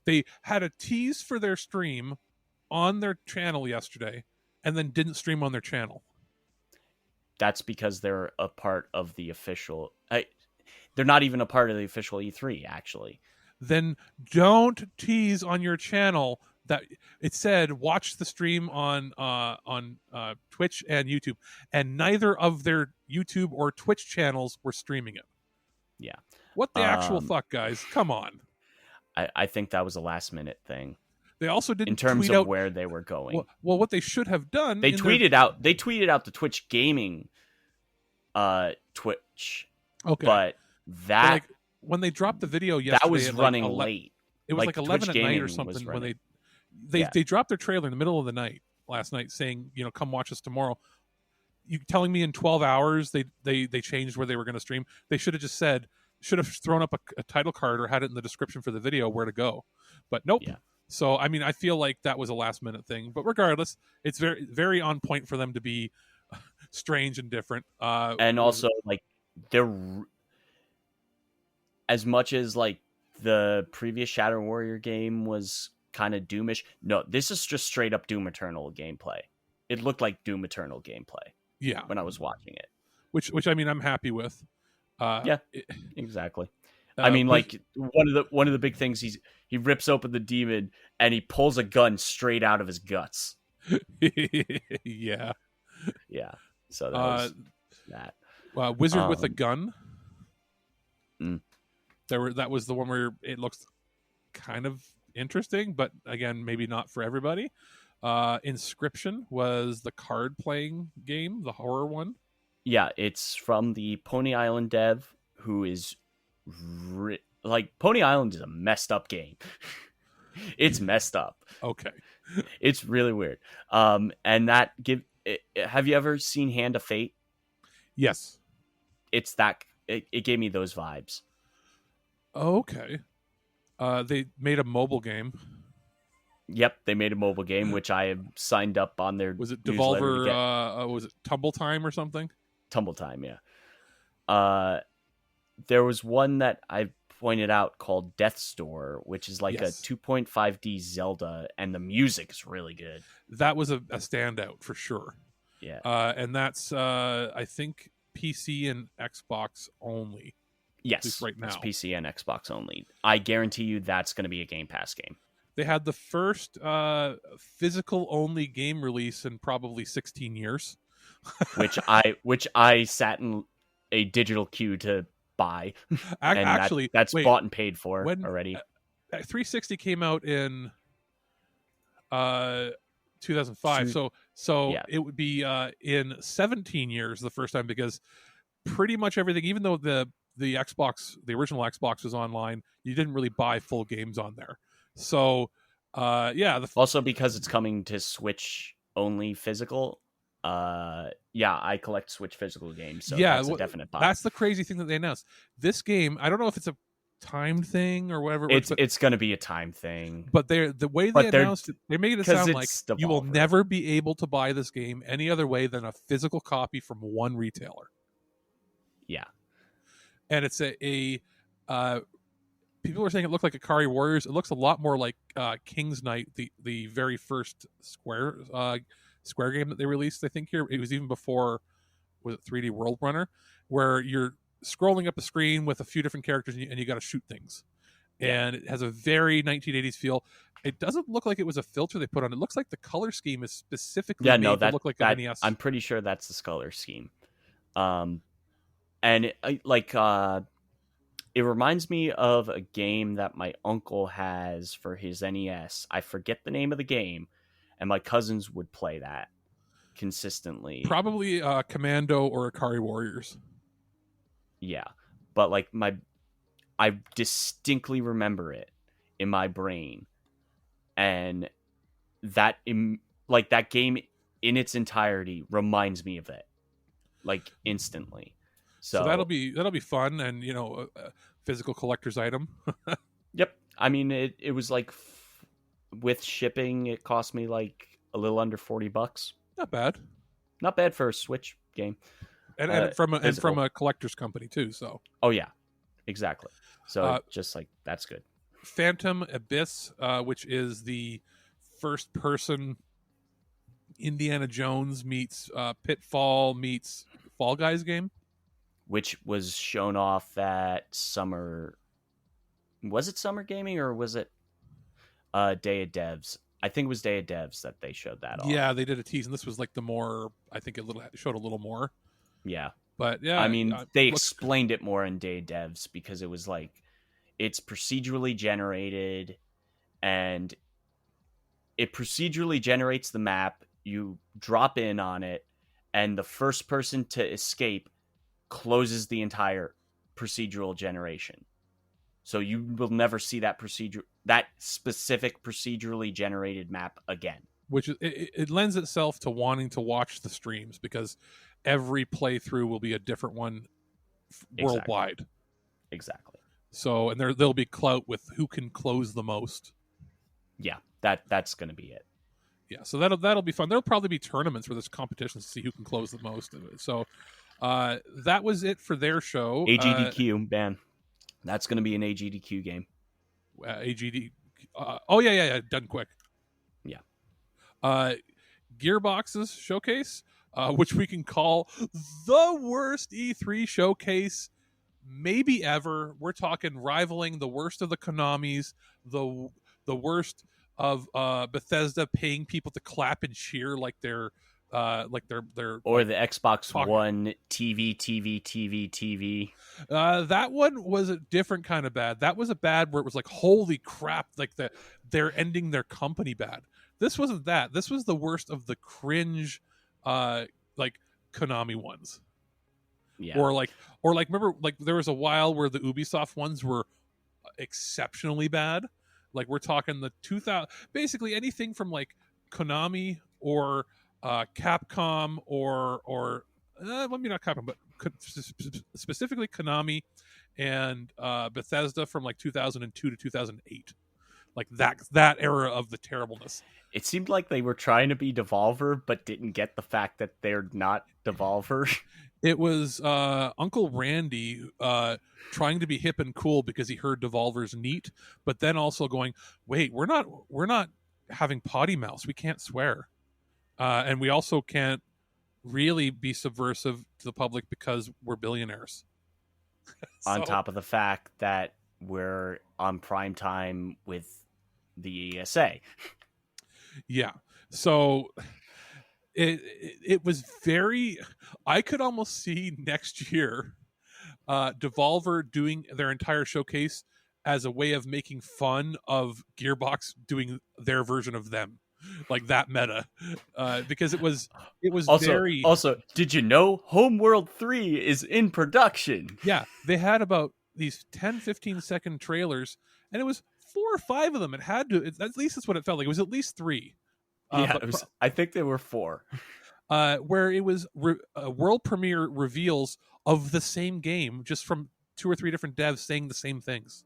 S1: They had a tease for their stream on their channel yesterday, and then didn't stream on their channel.
S2: That's because they're a part of the official. They're not even a part of the official E3, actually.
S1: Then don't tease on your channel that it said watch the stream on Twitch and YouTube, and neither of their YouTube or Twitch channels were streaming it.
S2: Yeah.
S1: What the actual fuck, guys? Come on.
S2: I think that was a last minute thing.
S1: They also didn't
S2: in terms
S1: tweet
S2: of
S1: out
S2: where they were going.
S1: Well, what they should have done.
S2: They tweeted out the Twitch gaming Twitch.
S1: Okay.
S2: But that
S1: like, when they dropped the video yesterday,
S2: that was running late.
S1: It was like 11 at night or something when they dropped their trailer in the middle of the night last night saying, come watch us tomorrow. You telling me in 12 hours they changed where they were going to stream? They should have thrown up a title card or had it in the description for the video where to go. But nope. Yeah. So, I mean, I feel like that was a last minute thing, but regardless, it's very, very on point for them to be strange and different.
S2: And also like they're as much as like the previous Shadow Warrior game was kind of Doomish. No, this is just straight up Doom Eternal gameplay. It looked like Doom Eternal gameplay.
S1: Yeah.
S2: When I was watching it.
S1: Which I mean, I'm happy with.
S2: Exactly. I mean, like one of the big things he rips open the demon and he pulls a gun straight out of his guts.
S1: Yeah.
S2: Yeah. So that was that.
S1: Wizard with a gun.
S2: Mm.
S1: That was the one where it looks kind of interesting, but again, maybe not for everybody. Inscription was the card playing game, the horror one.
S2: Yeah, it's from the Pony Island dev, who is Pony Island is a messed up game. It's messed up.
S1: Okay.
S2: It's really weird. And have you ever seen Hand of Fate?
S1: Yes.
S2: It's that it gave me those vibes.
S1: Okay. They made a mobile game.
S2: Yep, they made a mobile game, which I have signed up on their.
S1: Was it Devolver? Was it Tumble Time or something?
S2: Tumble Time, yeah. There was one that I pointed out called Death's Door, which is like a 2.5D Zelda, and the music is really good.
S1: That was a standout for sure.
S2: Yeah.
S1: And that's, I think, PC and Xbox only.
S2: Yes,
S1: right now.
S2: It's PC and Xbox only. I guarantee you that's going to be a Game Pass game.
S1: They had the first physical-only game release in probably 16 years.
S2: which I sat in a digital queue to buy. And
S1: actually,
S2: that's bought and paid for already.
S1: 360 came out in 2005, so yeah. It would be in 17 years the first time, because pretty much everything, even though the original Xbox was online, you didn't really buy full games on there. So
S2: also because it's coming to Switch only physical. I collect Switch physical games, so that's a definite buy.
S1: That's the crazy thing that they announced. This game, I don't know if it's a timed thing or whatever.
S2: It's going to be a time thing.
S1: But the way they announced it, they made it sound like Devolver. You will never be able to buy this game any other way than a physical copy from one retailer.
S2: Yeah. And
S1: it's people were saying it looked like Ikari Warriors. It looks a lot more like King's Knight, the very first Square game that they released. I think here it was even before, was it 3D World Runner, where you're scrolling up a screen with a few different characters and you got to shoot things. Yeah. And it has a very 1980s feel. It doesn't look like it was a filter they put on. It looks like the color scheme is specifically made to look like an NES.
S2: I'm pretty sure that's the color scheme. and it reminds me of a game that my uncle has for his NES. I forget the name of the game, and my cousins would play that consistently.
S1: Probably Commando or Akari Warriors.
S2: Yeah, but like I distinctly remember it in my brain, and that that game in its entirety reminds me of it, like instantly.
S1: So that'll be fun, and a physical collector's item.
S2: Yep. I mean, it was like with shipping, it cost me like a little under $40.
S1: Not bad.
S2: Not bad for a Switch game.
S1: And from a collector's company too. So.
S2: Oh yeah, exactly. So just like that's good.
S1: Phantom Abyss, which is the first person Indiana Jones meets Pitfall meets Fall Guys game,
S2: which was shown off at Summer. Was it Summer Gaming or was it Day of Devs? I think it was Day of Devs that they showed that off.
S1: Yeah, they did a tease, and this was like the more. I think showed a little more.
S2: Yeah,
S1: but yeah,
S2: I mean they explained it more in Day of Devs because it was like it's procedurally generated, and it procedurally generates the map. You drop in on it, and the first person to escape closes the entire procedural generation. So you will never see that specific procedurally generated map again.
S1: Which it lends itself to wanting to watch the streams because every playthrough will be a different one worldwide.
S2: Exactly.
S1: So, and there'll be clout with who can close the most.
S2: Yeah, that's going to be it.
S1: Yeah, so that'll be fun. There'll probably be tournaments where there's competitions to see who can close the most of it. So that was it for their show.
S2: AGDQ, man. That's going to be an AGDQ game.
S1: AGD. Oh, yeah. Done quick.
S2: Yeah.
S1: Gearbox's showcase, which we can call the worst E3 showcase maybe ever. We're talking rivaling the worst of the Konamis, the worst of Bethesda paying people to clap and cheer like they're or
S2: the Xbox One TV.
S1: That one was a different kind of bad. That was a bad where it was like, holy crap, like they're ending their company bad. This wasn't that. This was the worst of the cringe like Konami ones.
S2: Yeah.
S1: Or like remember, like there was a while where the Ubisoft ones were exceptionally bad. Like we're talking the 2000, basically anything from like Konami or Capcom or maybe not Capcom, but specifically Konami and Bethesda from like 2002 to 2008. Like that era of the terribleness.
S2: It seemed like they were trying to be Devolver, but didn't get the fact that they're not Devolver.
S1: It was Uncle Randy trying to be hip and cool because he heard Devolver's neat, but then also going, wait, we're not having potty mouths. We can't swear. And we also can't really be subversive to the public because we're billionaires.
S2: On top of the fact that we're on prime time with the ESA.
S1: Yeah. So it was very, I could almost see next year Devolver doing their entire showcase as a way of making fun of Gearbox doing their version of them. Like that meta, because it was
S2: also. Did you know Homeworld 3 is in production?
S1: Yeah, they had about these 10-15 second trailers, and it was 4 or 5 of them. It had to. At least that's what it felt like. It was at least 3.
S2: I think there were 4.
S1: Where it was world premiere reveals of the same game, just from 2 or 3 different devs saying the same things,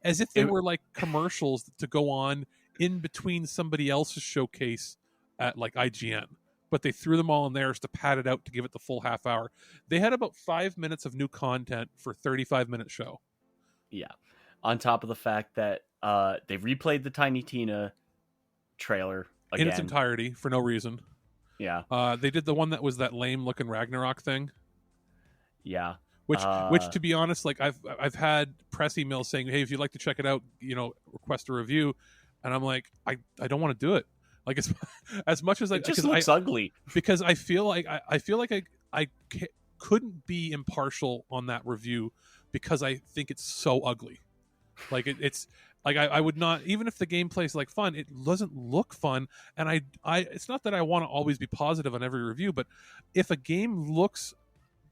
S1: as if they were like commercials to go on in between somebody else's showcase at like IGN, but they threw them all in there to pad it out to give it the full half hour. They had about 5 minutes of new content for 35-minute show.
S2: Yeah. On top of the fact that they replayed the Tiny Tina trailer again.
S1: In its entirety for no reason.
S2: Yeah.
S1: They did the one that was that lame looking Ragnarok thing.
S2: Yeah.
S1: Which to be honest, like I've had press emails saying, hey, if you'd like to check it out, request a review. And I'm like, I don't want to do it. Like as much as
S2: it just looks ugly.
S1: Because I feel like I couldn't be impartial on that review because I think it's so ugly. Like it's like I would not, even if the gameplay is like fun, it doesn't look fun. And I it's not that I want to always be positive on every review, but if a game looks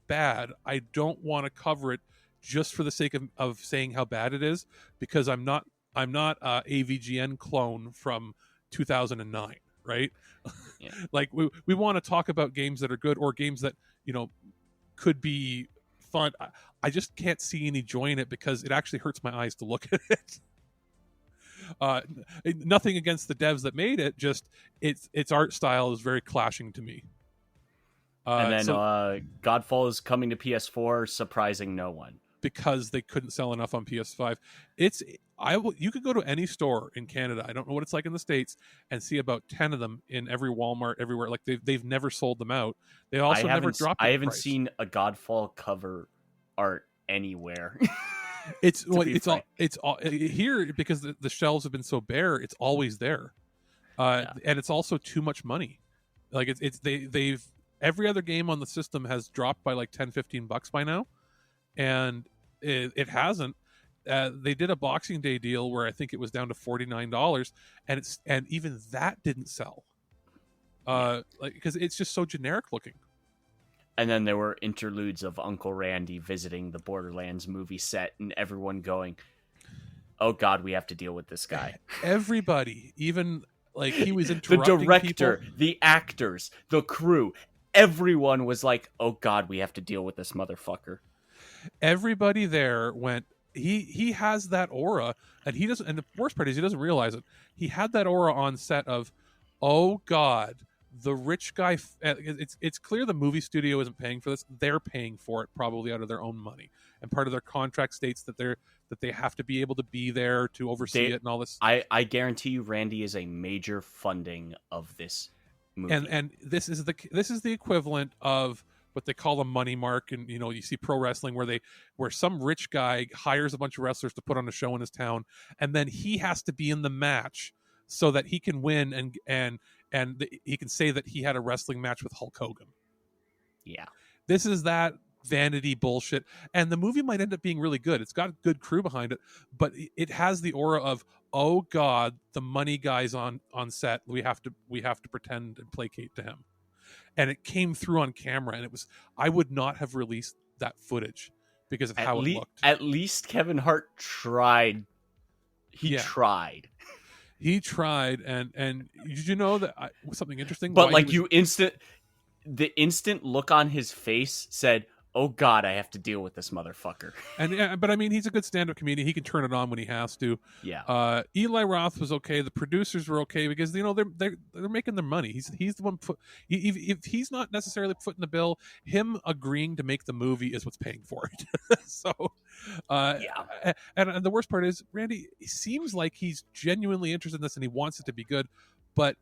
S1: bad, I don't want to cover it just for the sake of saying how bad it is, because I'm not a AVGN clone from 2009, right?
S2: Yeah.
S1: Like we want to talk about games that are good, or games that, you know, could be fun. I just can't see any joy in it because it actually hurts my eyes to look at it. Nothing against the devs that made it, just its art style is very clashing to me.
S2: And then Godfall is coming to PS4, surprising no one.
S1: Because they couldn't sell enough on PS5. You could go to any store in Canada, I don't know what it's like in the States, and see about 10 of them in every Walmart, everywhere. Like they've never sold them out. They also never dropped.
S2: I haven't seen a Godfall cover art anywhere.
S1: It's all here because the shelves have been so bare. It's always there, and it's also too much money. Like they've every other game on the system has dropped by like $10-15 by now, and it hasn't. They did a Boxing Day deal where I think it was down to $49, and even that didn't sell. Like because it's just so generic looking.
S2: And then there were interludes of Uncle Randy visiting the Borderlands movie set, and everyone going, "Oh God, we have to deal with this guy."
S1: Everybody, even like he was interrupting
S2: the director,
S1: people.
S2: The actors, the crew, everyone was like, "Oh God, we have to deal with this motherfucker."
S1: Everybody there went. He has that aura, and he doesn't. And the worst part is he doesn't realize it. He had that aura on set of, "Oh God." The rich guy, it's clear the movie studio isn't paying for this. They're paying for it probably out of their own money, and part of their contract states that they have to be able to be there to oversee it and all this.
S2: I guarantee you, Randy is a major funding of this movie,
S1: and this is the equivalent of what they call a money mark. And you see pro wrestling where some rich guy hires a bunch of wrestlers to put on a show in his town, and then he has to be in the match so that he can win and he can say that he had a wrestling match with Hulk Hogan.
S2: Yeah.
S1: This is that vanity bullshit. And the movie might end up being really good. It's got a good crew behind it, but it has the aura of, oh God, the money guy's on set. We have to pretend and placate to him. And it came through on camera, and I would not have released that footage because of how it looked.
S2: At least Kevin Hart tried. He tried.
S1: He tried, and did you know that something interesting?
S2: But like the instant look on his face said, "Oh God, I have to deal with this motherfucker."
S1: But I mean, he's a good stand-up comedian. He can turn it on when he has to.
S2: Yeah.
S1: Eli Roth was okay. The producers were okay because they're making their money. He's the one. If he's not necessarily footing the bill, him agreeing to make the movie is what's paying for it. So, yeah. And the worst part is Randy seems like he's genuinely interested in this and he wants it to be good, but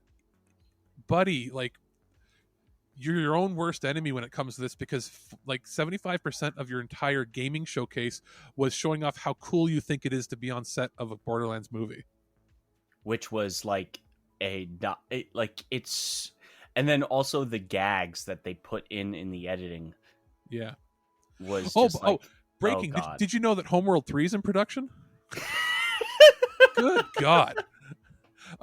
S1: buddy, like, you're your own worst enemy when it comes to this, because like 75% of your entire gaming showcase was showing off how cool you think it is to be on set of a Borderlands movie,
S2: which was like it's, and then also the gags that they put in the editing.
S1: Yeah.
S2: Was
S1: breaking. Did you know that Homeworld 3 is in production? Good God.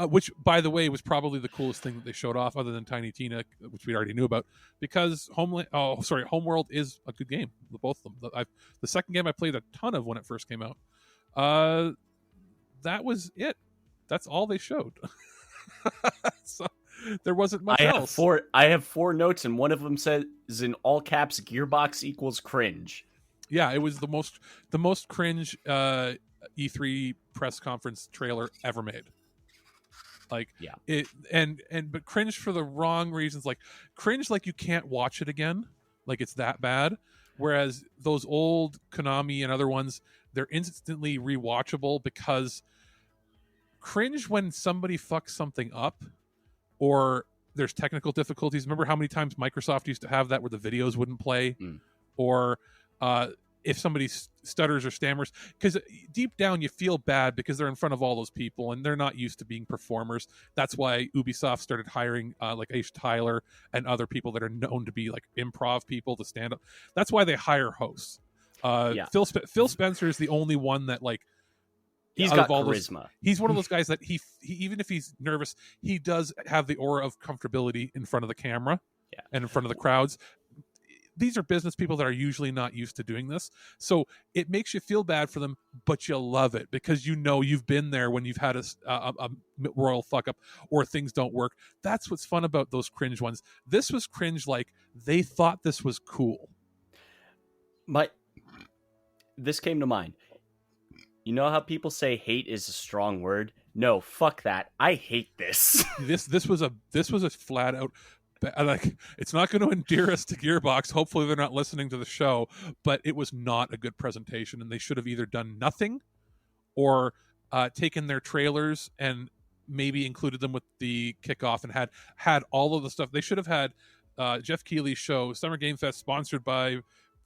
S1: Which, by the way, was probably the coolest thing that they showed off, other than Tiny Tina, which we already knew about, because Homeworld is a good game. Both of them. The second game I played a ton of when it first came out. That was it. That's all they showed. So there wasn't much else.
S2: I have 4 notes, and one of them says in all caps, "Gearbox equals cringe."
S1: Yeah, it was the most cringe E3 press conference trailer ever made. Like,
S2: yeah,
S1: but cringe for the wrong reasons. Like cringe, like you can't watch it again, like it's that bad. Whereas those old Konami and other ones, they're instantly rewatchable, because cringe when somebody fucks something up or there's technical difficulties. Remember how many times Microsoft used to have that where the videos wouldn't play, or if somebody stutters or stammers, because deep down you feel bad because they're in front of all those people and they're not used to being performers. That's why Ubisoft started hiring like Ace Tyler and other people that are known to be like improv people to stand up. That's why they hire hosts. Phil Spencer is the only one that like
S2: he's got charisma.
S1: He's one of those guys that he even if he's nervous, he does have the aura of comfortability in front of the camera and in front of the crowds. These are business people that are usually not used to doing this. So it makes you feel bad for them, but you love it because you know you've been there when you've had a royal fuck up or things don't work. That's what's fun about those cringe ones. This was cringe like they thought this was cool.
S2: This came to mind. You know how people say hate is a strong word? No, fuck that. I hate this.
S1: This was a flat out like it's not going to endear us to Gearbox. Hopefully they're not listening to the show, but it was not a good presentation and they should have either done nothing or taken their trailers and maybe included them with the kickoff and had all of the stuff. They should have had Jeff Keighley's show, Summer Game Fest, sponsored by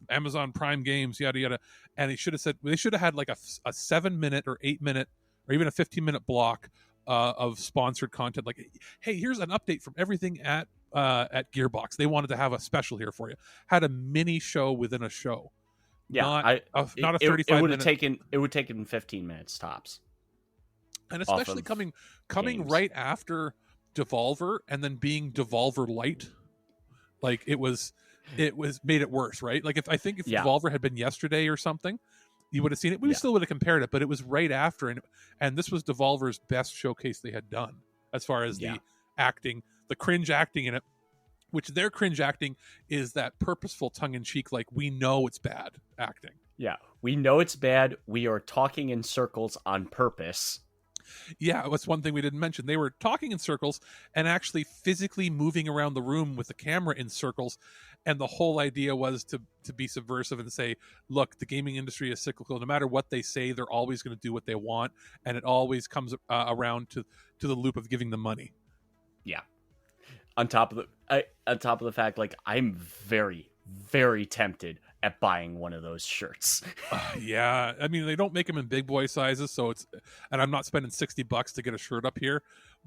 S1: Amazon Prime Games, yada yada, and they should have had like a 7-minute or 8-minute or even a 15-minute block of sponsored content. Like, hey, here's an update from everything at Gearbox. They wanted to have a special here for you. Had a mini show within a show.
S2: Yeah,
S1: not a 35.
S2: It would have taken 15 minutes tops.
S1: And especially coming
S2: games.
S1: Right after Devolver and then being Devolver Light, like it was made it worse, right? Like if Devolver had been yesterday or something, you would have seen it. We still would have compared it, but it was right after, and this was Devolver's best showcase they had done as far as the acting, the cringe acting in it, which their cringe acting is that purposeful tongue-in-cheek, like we know it's bad acting.
S2: Yeah, we know it's bad. We are talking in circles on purpose.
S1: Yeah, that's one thing we didn't mention. They were talking in circles and actually physically moving around the room with the camera in circles. And the whole idea was to be subversive and say, look, the gaming industry is cyclical. No matter what they say, they're always going to do what they want. And it always comes around to the loop of giving them money.
S2: Yeah. On top of the fact, like, I'm very, very tempted at buying one of those shirts.
S1: Yeah, I mean, they don't make them in big boy sizes, so and I'm not spending $60 to get a shirt up here,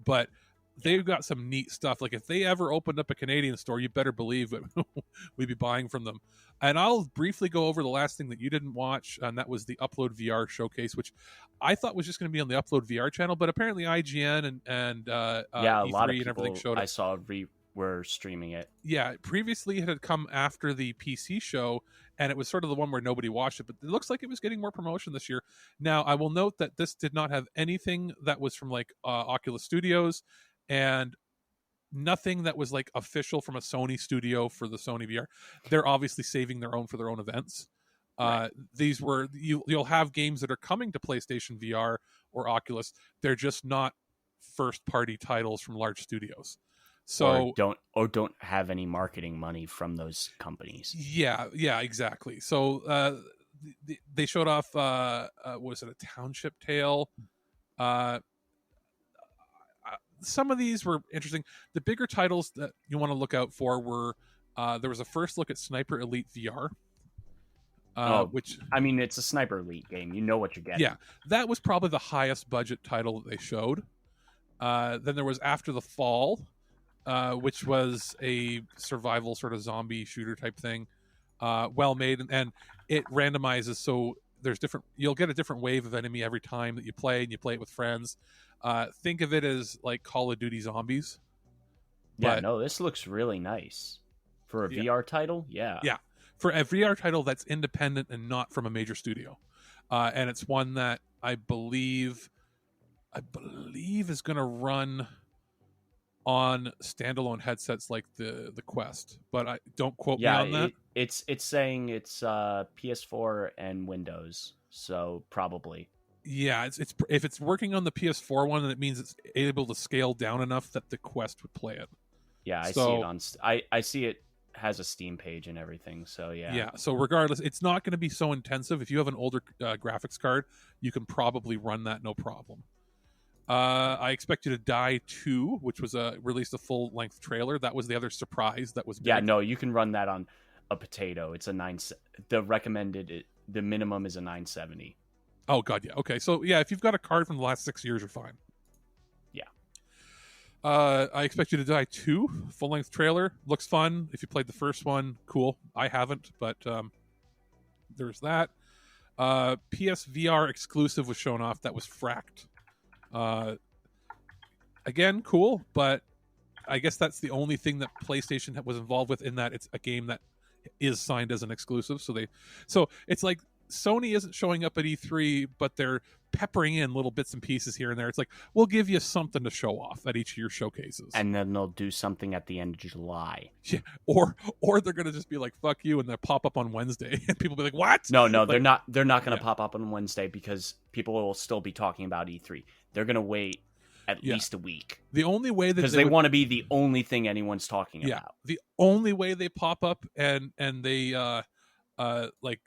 S1: but they've got some neat stuff. Like if they ever opened up a Canadian store, you better believe that we'd be buying from them. And I'll briefly go over the last thing that you didn't watch, and that was the Upload VR showcase, which I thought was just going to be on the Upload VR channel, but apparently IGN and
S2: a
S1: E3
S2: lot of
S1: and everything
S2: people
S1: showed it.
S2: I saw were streaming it.
S1: Yeah, previously it had come after the PC show, and it was sort of the one where nobody watched it, but it looks like it was getting more promotion this year. Now, I will note that this did not have anything that was from like Oculus Studios, and nothing that was like official from a Sony studio for the Sony VR. They're obviously saving their own for their own events. Right. These were you'll have games that are coming to PlayStation VR or Oculus. They're just not first party titles from large studios. So
S2: don't have any marketing money from those companies.
S1: Yeah, exactly. So they showed off was it a Township Tale? Some of these were interesting. The bigger titles that you want to look out for were there was a first look at Sniper Elite VR. Which
S2: I mean, it's a Sniper Elite game. You know what you're getting.
S1: Yeah, that was probably the highest budget title that they showed. Then there was After the Fall, which was a survival sort of zombie shooter type thing. Well made, and it randomizes, so you'll get a different wave of enemy every time that you play, and you play it with friends. Think of it as like Call of Duty Zombies.
S2: This looks really nice for a VR title. Yeah,
S1: for a VR title that's independent and not from a major studio, and it's one that I believe is going to run on standalone headsets like the Quest, but I don't quote me on that.
S2: It's saying it's PS4 and Windows, so probably.
S1: Yeah, it's if it's working on the PS4 one, then it means it's able to scale down enough that the Quest would play it.
S2: Yeah, I see it on. I see it has a Steam page and everything. So yeah.
S1: Yeah. So regardless, it's not going to be so intensive. If you have an older graphics card, you can probably run that no problem. I Expect You to Die 2, which was released a full length trailer. That was the other surprise that was big.
S2: Yeah, no, you can run that on a potato. It's the recommended the minimum is a 970.
S1: Oh god, yeah. Okay, so yeah, if you've got a card from the last 6 years, you're fine.
S2: Yeah.
S1: I Expect You to Die 2 full-length trailer looks fun. If you played the first one, cool. I haven't, but there's that. PSVR exclusive was shown off. That was Fracked. Again, cool, but I guess that's the only thing that PlayStation was involved with, in that it's a game that is signed as an exclusive. So it's like Sony isn't showing up at E3, but they're peppering in little bits and pieces here and there. It's like, we'll give you something to show off at each of your showcases,
S2: and then they'll do something at the end of July.
S1: Yeah, or they're gonna just be like, "Fuck you," and they'll pop up on Wednesday, and people be like, "What?"
S2: No, like, they're not gonna pop up on Wednesday, because people will still be talking about E3. They're gonna wait at least a week.
S1: The only way that
S2: because they want to be the only thing anyone's talking about.
S1: The only way they pop up and they like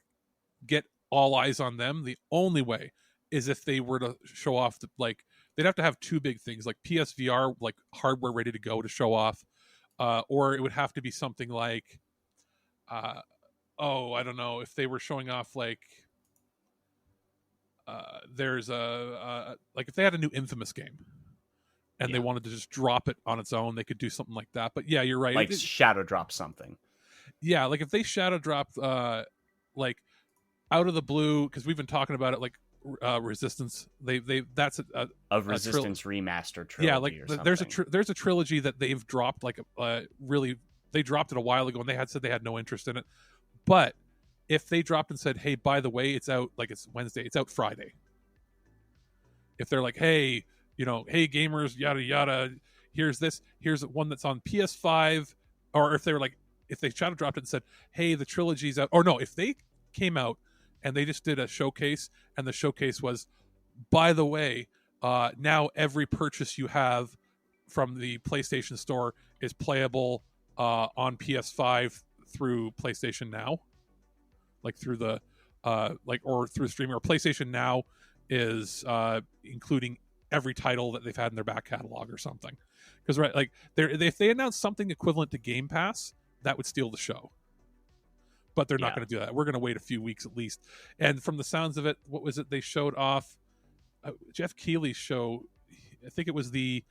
S1: get all eyes on them, the only way is if they were to show off like they'd have to have two big things, like PSVR, like hardware ready to go to show off, or it would have to be something like I don't know, if they were showing off like there's like if they had a new Infamous game and they wanted to just drop it on its own, they could do something like that. But yeah, you're right.
S2: Like shadow drop something.
S1: Yeah, like if they shadow dropped like out of the blue, because we've been talking about it, like Resistance. That's
S2: a Resistance remaster trilogy.
S1: Yeah, like there's a trilogy that they've dropped, like really they dropped it a while ago, and they had said they had no interest in it. But if they dropped and said, "Hey, by the way, it's out," like it's Wednesday, it's out Friday. If they're like, "Hey, hey gamers, yada yada, here's one that's on PS5," or if they were like, if they shadow dropped it and said, "Hey, the trilogy's out," or no, if they came out and they just did a showcase, and the showcase was, "By the way, now every purchase you have from the PlayStation Store is playable on PS5 through PlayStation Now," like through the or through streaming, or PlayStation Now is including every title that they've had in their back catalog or something. Because right, like if they announce something equivalent to Game Pass, that would steal the show. But they're not going to do that. We're going to wait a few weeks at least. And from the sounds of it, what was it they showed off? Jeff Keighley's show, I think it was the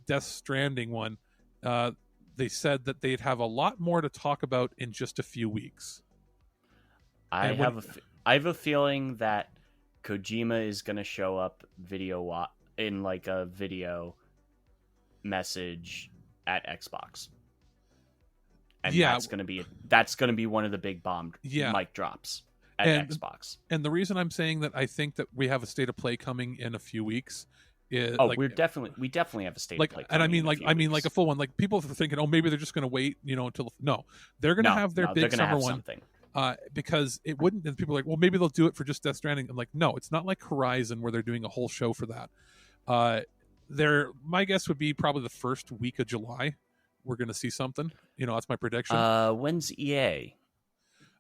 S1: Death Stranding one. They said that they'd have a lot more to talk about in just a few weeks.
S2: I have a feeling that Kojima is going to show up in like a video message at Xbox. And that's going to be one of the big mic drops at Xbox. And
S1: the reason I'm saying that I think that we have a state of play coming in a few weeks is
S2: we definitely have a state of play coming.
S1: And I mean like a full one. Like people are thinking, "Oh, maybe they're just going to wait, until they're going to have their big summer one." Because it wouldn't, and people are like, "Well, maybe they'll do it for just Death Stranding." I'm like, no, it's not like Horizon where they're doing a whole show for that. My guess would be probably the first week of July we're going to see something. That's my prediction.
S2: When's EA?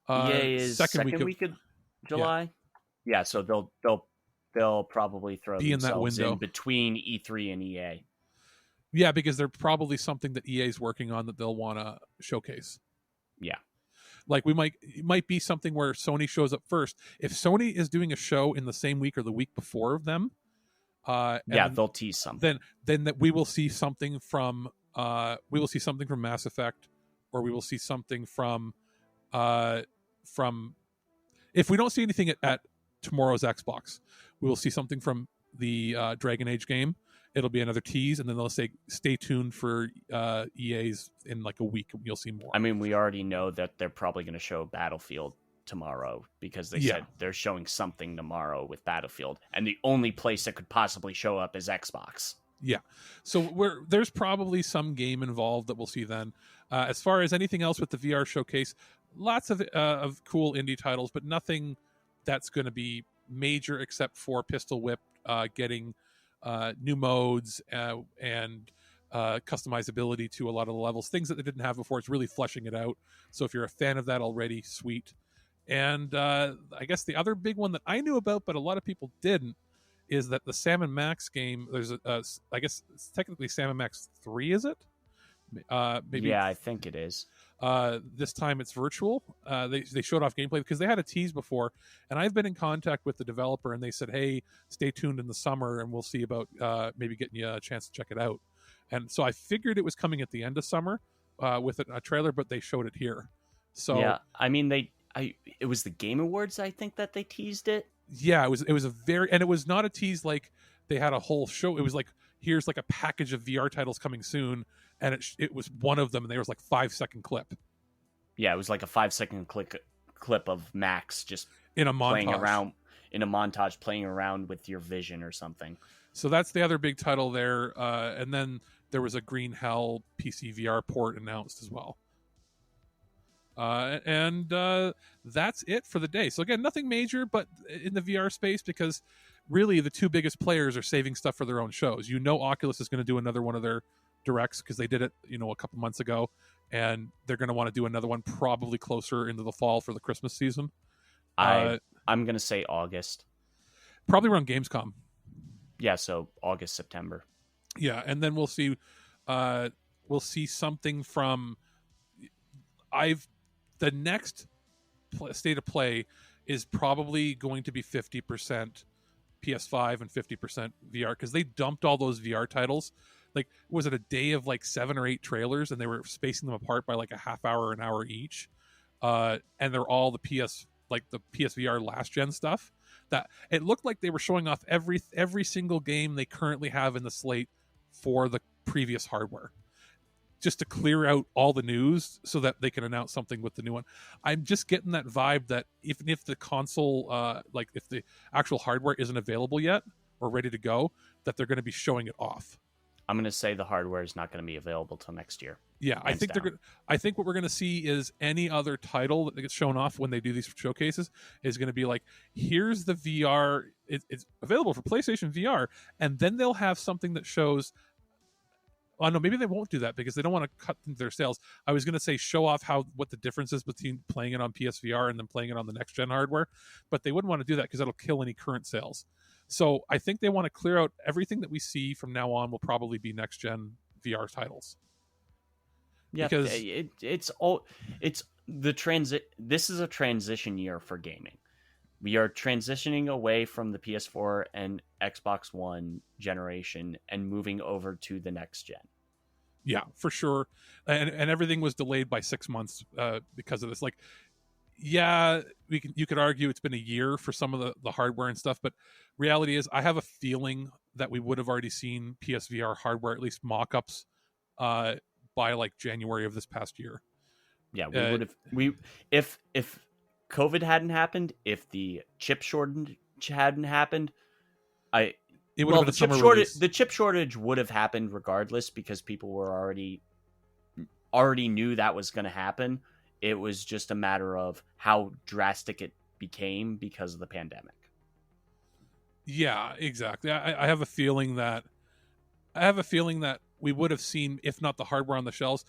S2: EA is second week of July. Yeah, so they'll probably throw themselves in between E3 and EA.
S1: Yeah, because they're probably something that EA's working on that they'll want to showcase.
S2: Yeah.
S1: Like it might be something where Sony shows up first. If Sony is doing a show in the same week or the week before of them,
S2: they'll tease something.
S1: Then that we will see something from Mass Effect, or we will see something from if we don't see anything at tomorrow's Xbox, we will see something from the Dragon Age game. It'll be another tease, and then they'll say, "Stay tuned for EA's in like a week, and you'll see more."
S2: I mean, we already know that they're probably going to show Battlefield tomorrow, because they said they're showing something tomorrow with Battlefield, and the only place that could possibly show up is Xbox.
S1: Yeah, so there's probably some game involved that we'll see then. As far as anything else with the VR showcase, lots of cool indie titles, but nothing that's going to be major except for Pistol Whip getting new modes and customizability to a lot of the levels, things that they didn't have before. It's really fleshing it out. So if you're a fan of that already, sweet. And I guess the other big one that I knew about, but a lot of people didn't, is that the Sam & Max game, there's I guess it's technically Sam & Max 3, is it? Maybe.
S2: Yeah, I think it is.
S1: This time it's virtual. They showed off gameplay because they had a tease before, and I've been in contact with the developer, and they said, "Hey, stay tuned in the summer, and we'll see about maybe getting you a chance to check it out." And so I figured it was coming at the end of summer with a trailer, but they showed it here. So
S2: yeah, I mean it was the Game Awards, I think, that they teased it.
S1: Yeah, it was a very, and it was not a tease like they had a whole show. It was like, here's like a package of VR titles coming soon, and it was one of them, and there was like 5-second clip.
S2: Yeah, it was like a 5-second clip of Max just
S1: in a montage.
S2: Playing around with your vision or something.
S1: So that's the other big title there, and then there was a Green Hell PC VR port announced as well. And that's it for the day. So again, nothing major, but in the VR space, because really the two biggest players are saving stuff for their own shows. Oculus is going to do another one of their directs because they did it, a couple months ago, and they're going to want to do another one probably closer into the fall for the Christmas season.
S2: I'm going to say August.
S1: Probably around Gamescom.
S2: Yeah, so August, September.
S1: Yeah, and then we'll see something from the next state of play is probably going to be 50% PS5 and 50% VR, because they dumped all those VR titles. Like, was it a day of like 7 or 8 trailers, and they were spacing them apart by like a half hour, an hour each, and they're all the PSVR last gen stuff. That it looked like they were showing off every single game they currently have in the slate for the previous hardware, just to clear out all the news so that they can announce something with the new one. I'm just getting that vibe that even if the console, if the actual hardware isn't available yet or ready to go, that they're going to be showing it off.
S2: I'm going to say the hardware is not going to be available till next year.
S1: Yeah, I think I think what we're going to see is any other title that gets shown off when they do these showcases is going to be like, here's the VR. It's available for PlayStation VR, and then they'll have something that shows. Oh no, maybe they won't do that because they don't want to cut into their sales. I was going to say show off what the difference is between playing it on PSVR and then playing it on the next gen hardware, but they wouldn't want to do that because that'll kill any current sales. So I think they want to clear out everything that we see from now on will probably be next gen VR titles.
S2: Yeah, because this is a transition year for gaming. We are transitioning away from the PS4 and Xbox One generation and moving over to the next gen.
S1: Yeah, for sure. And everything was delayed by 6 months because of this. Like, yeah, you could argue it's been a year for some of the hardware and stuff, but reality is I have a feeling that we would have already seen PSVR hardware, at least mock-ups, by like January of this past year.
S2: Yeah, we would have. If COVID hadn't happened, if the chip shortage hadn't happened, the chip shortage would have happened regardless because people were already knew that was going to happen. It was just a matter of how drastic it became because of the pandemic.
S1: Yeah, exactly. I have a feeling that we would have seen, if not the hardware on the shelves.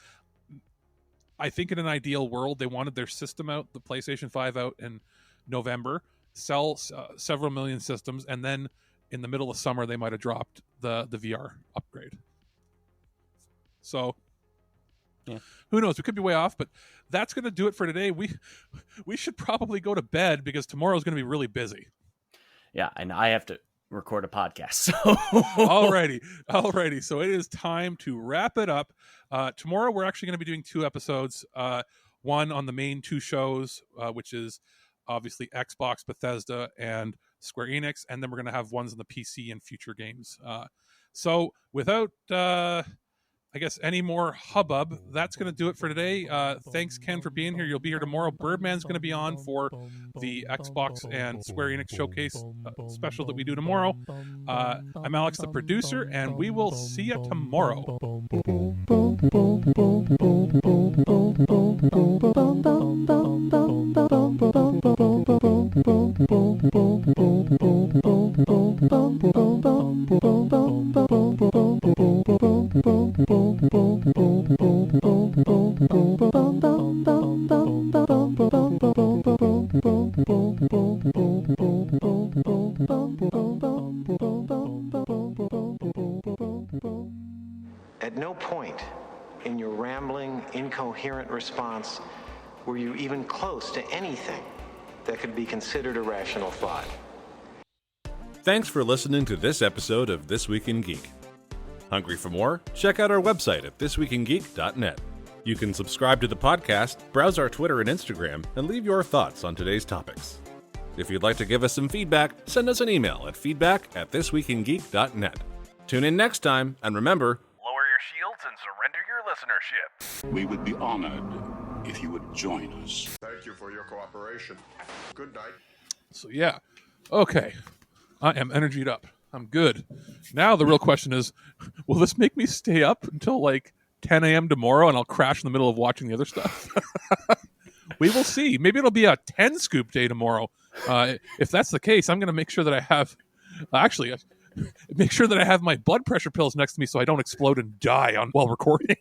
S1: I think in an ideal world, they wanted their system out, the PlayStation 5 out in November, sell several million systems, and then in the middle of summer, they might have dropped the VR upgrade. So, yeah, who knows? We could be way off, but that's going to do it for today. We should probably go to bed because tomorrow is going to be really busy.
S2: Yeah, and I have to record a podcast. So
S1: Alrighty. So it is time to wrap it up. Tomorrow we're actually going to be doing 2 episodes. One on the main 2 shows, which is obviously Xbox, Bethesda, and Square Enix, and then we're going to have ones on the PC and future games. So without I guess any more hubbub, that's going to do it for today. Thanks, Ken, for being here. You'll be here tomorrow. Birdman's going to be on for the Xbox and Square Enix showcase special that we do tomorrow. I'm Alex, the producer, and we will see you tomorrow.
S3: At no point in your rambling, incoherent response were you even close to anything that could be considered a rational thought.
S4: Thanks for listening to this episode of This Week in Geek. Hungry for more? Check out our website at thisweekingeek.net. You can subscribe to the podcast, browse our Twitter and Instagram, and leave your thoughts on today's topics. If you'd like to give us some feedback, send us an email at feedback@thisweekingeek.net. Tune in next time, and remember,
S5: lower your shields and surrender your listenership.
S6: We would be honored if you would join us.
S7: Thank you for your cooperation. Good night.
S1: So yeah, okay, I am energied up. I'm good. Now the real question is, will this make me stay up until like 10 a.m. tomorrow and I'll crash in the middle of watching the other stuff? We will see. Maybe it'll be a 10 scoop day tomorrow. If that's the case, I'm going to make sure that I have, make sure that I have my blood pressure pills next to me so I don't explode and die while recording.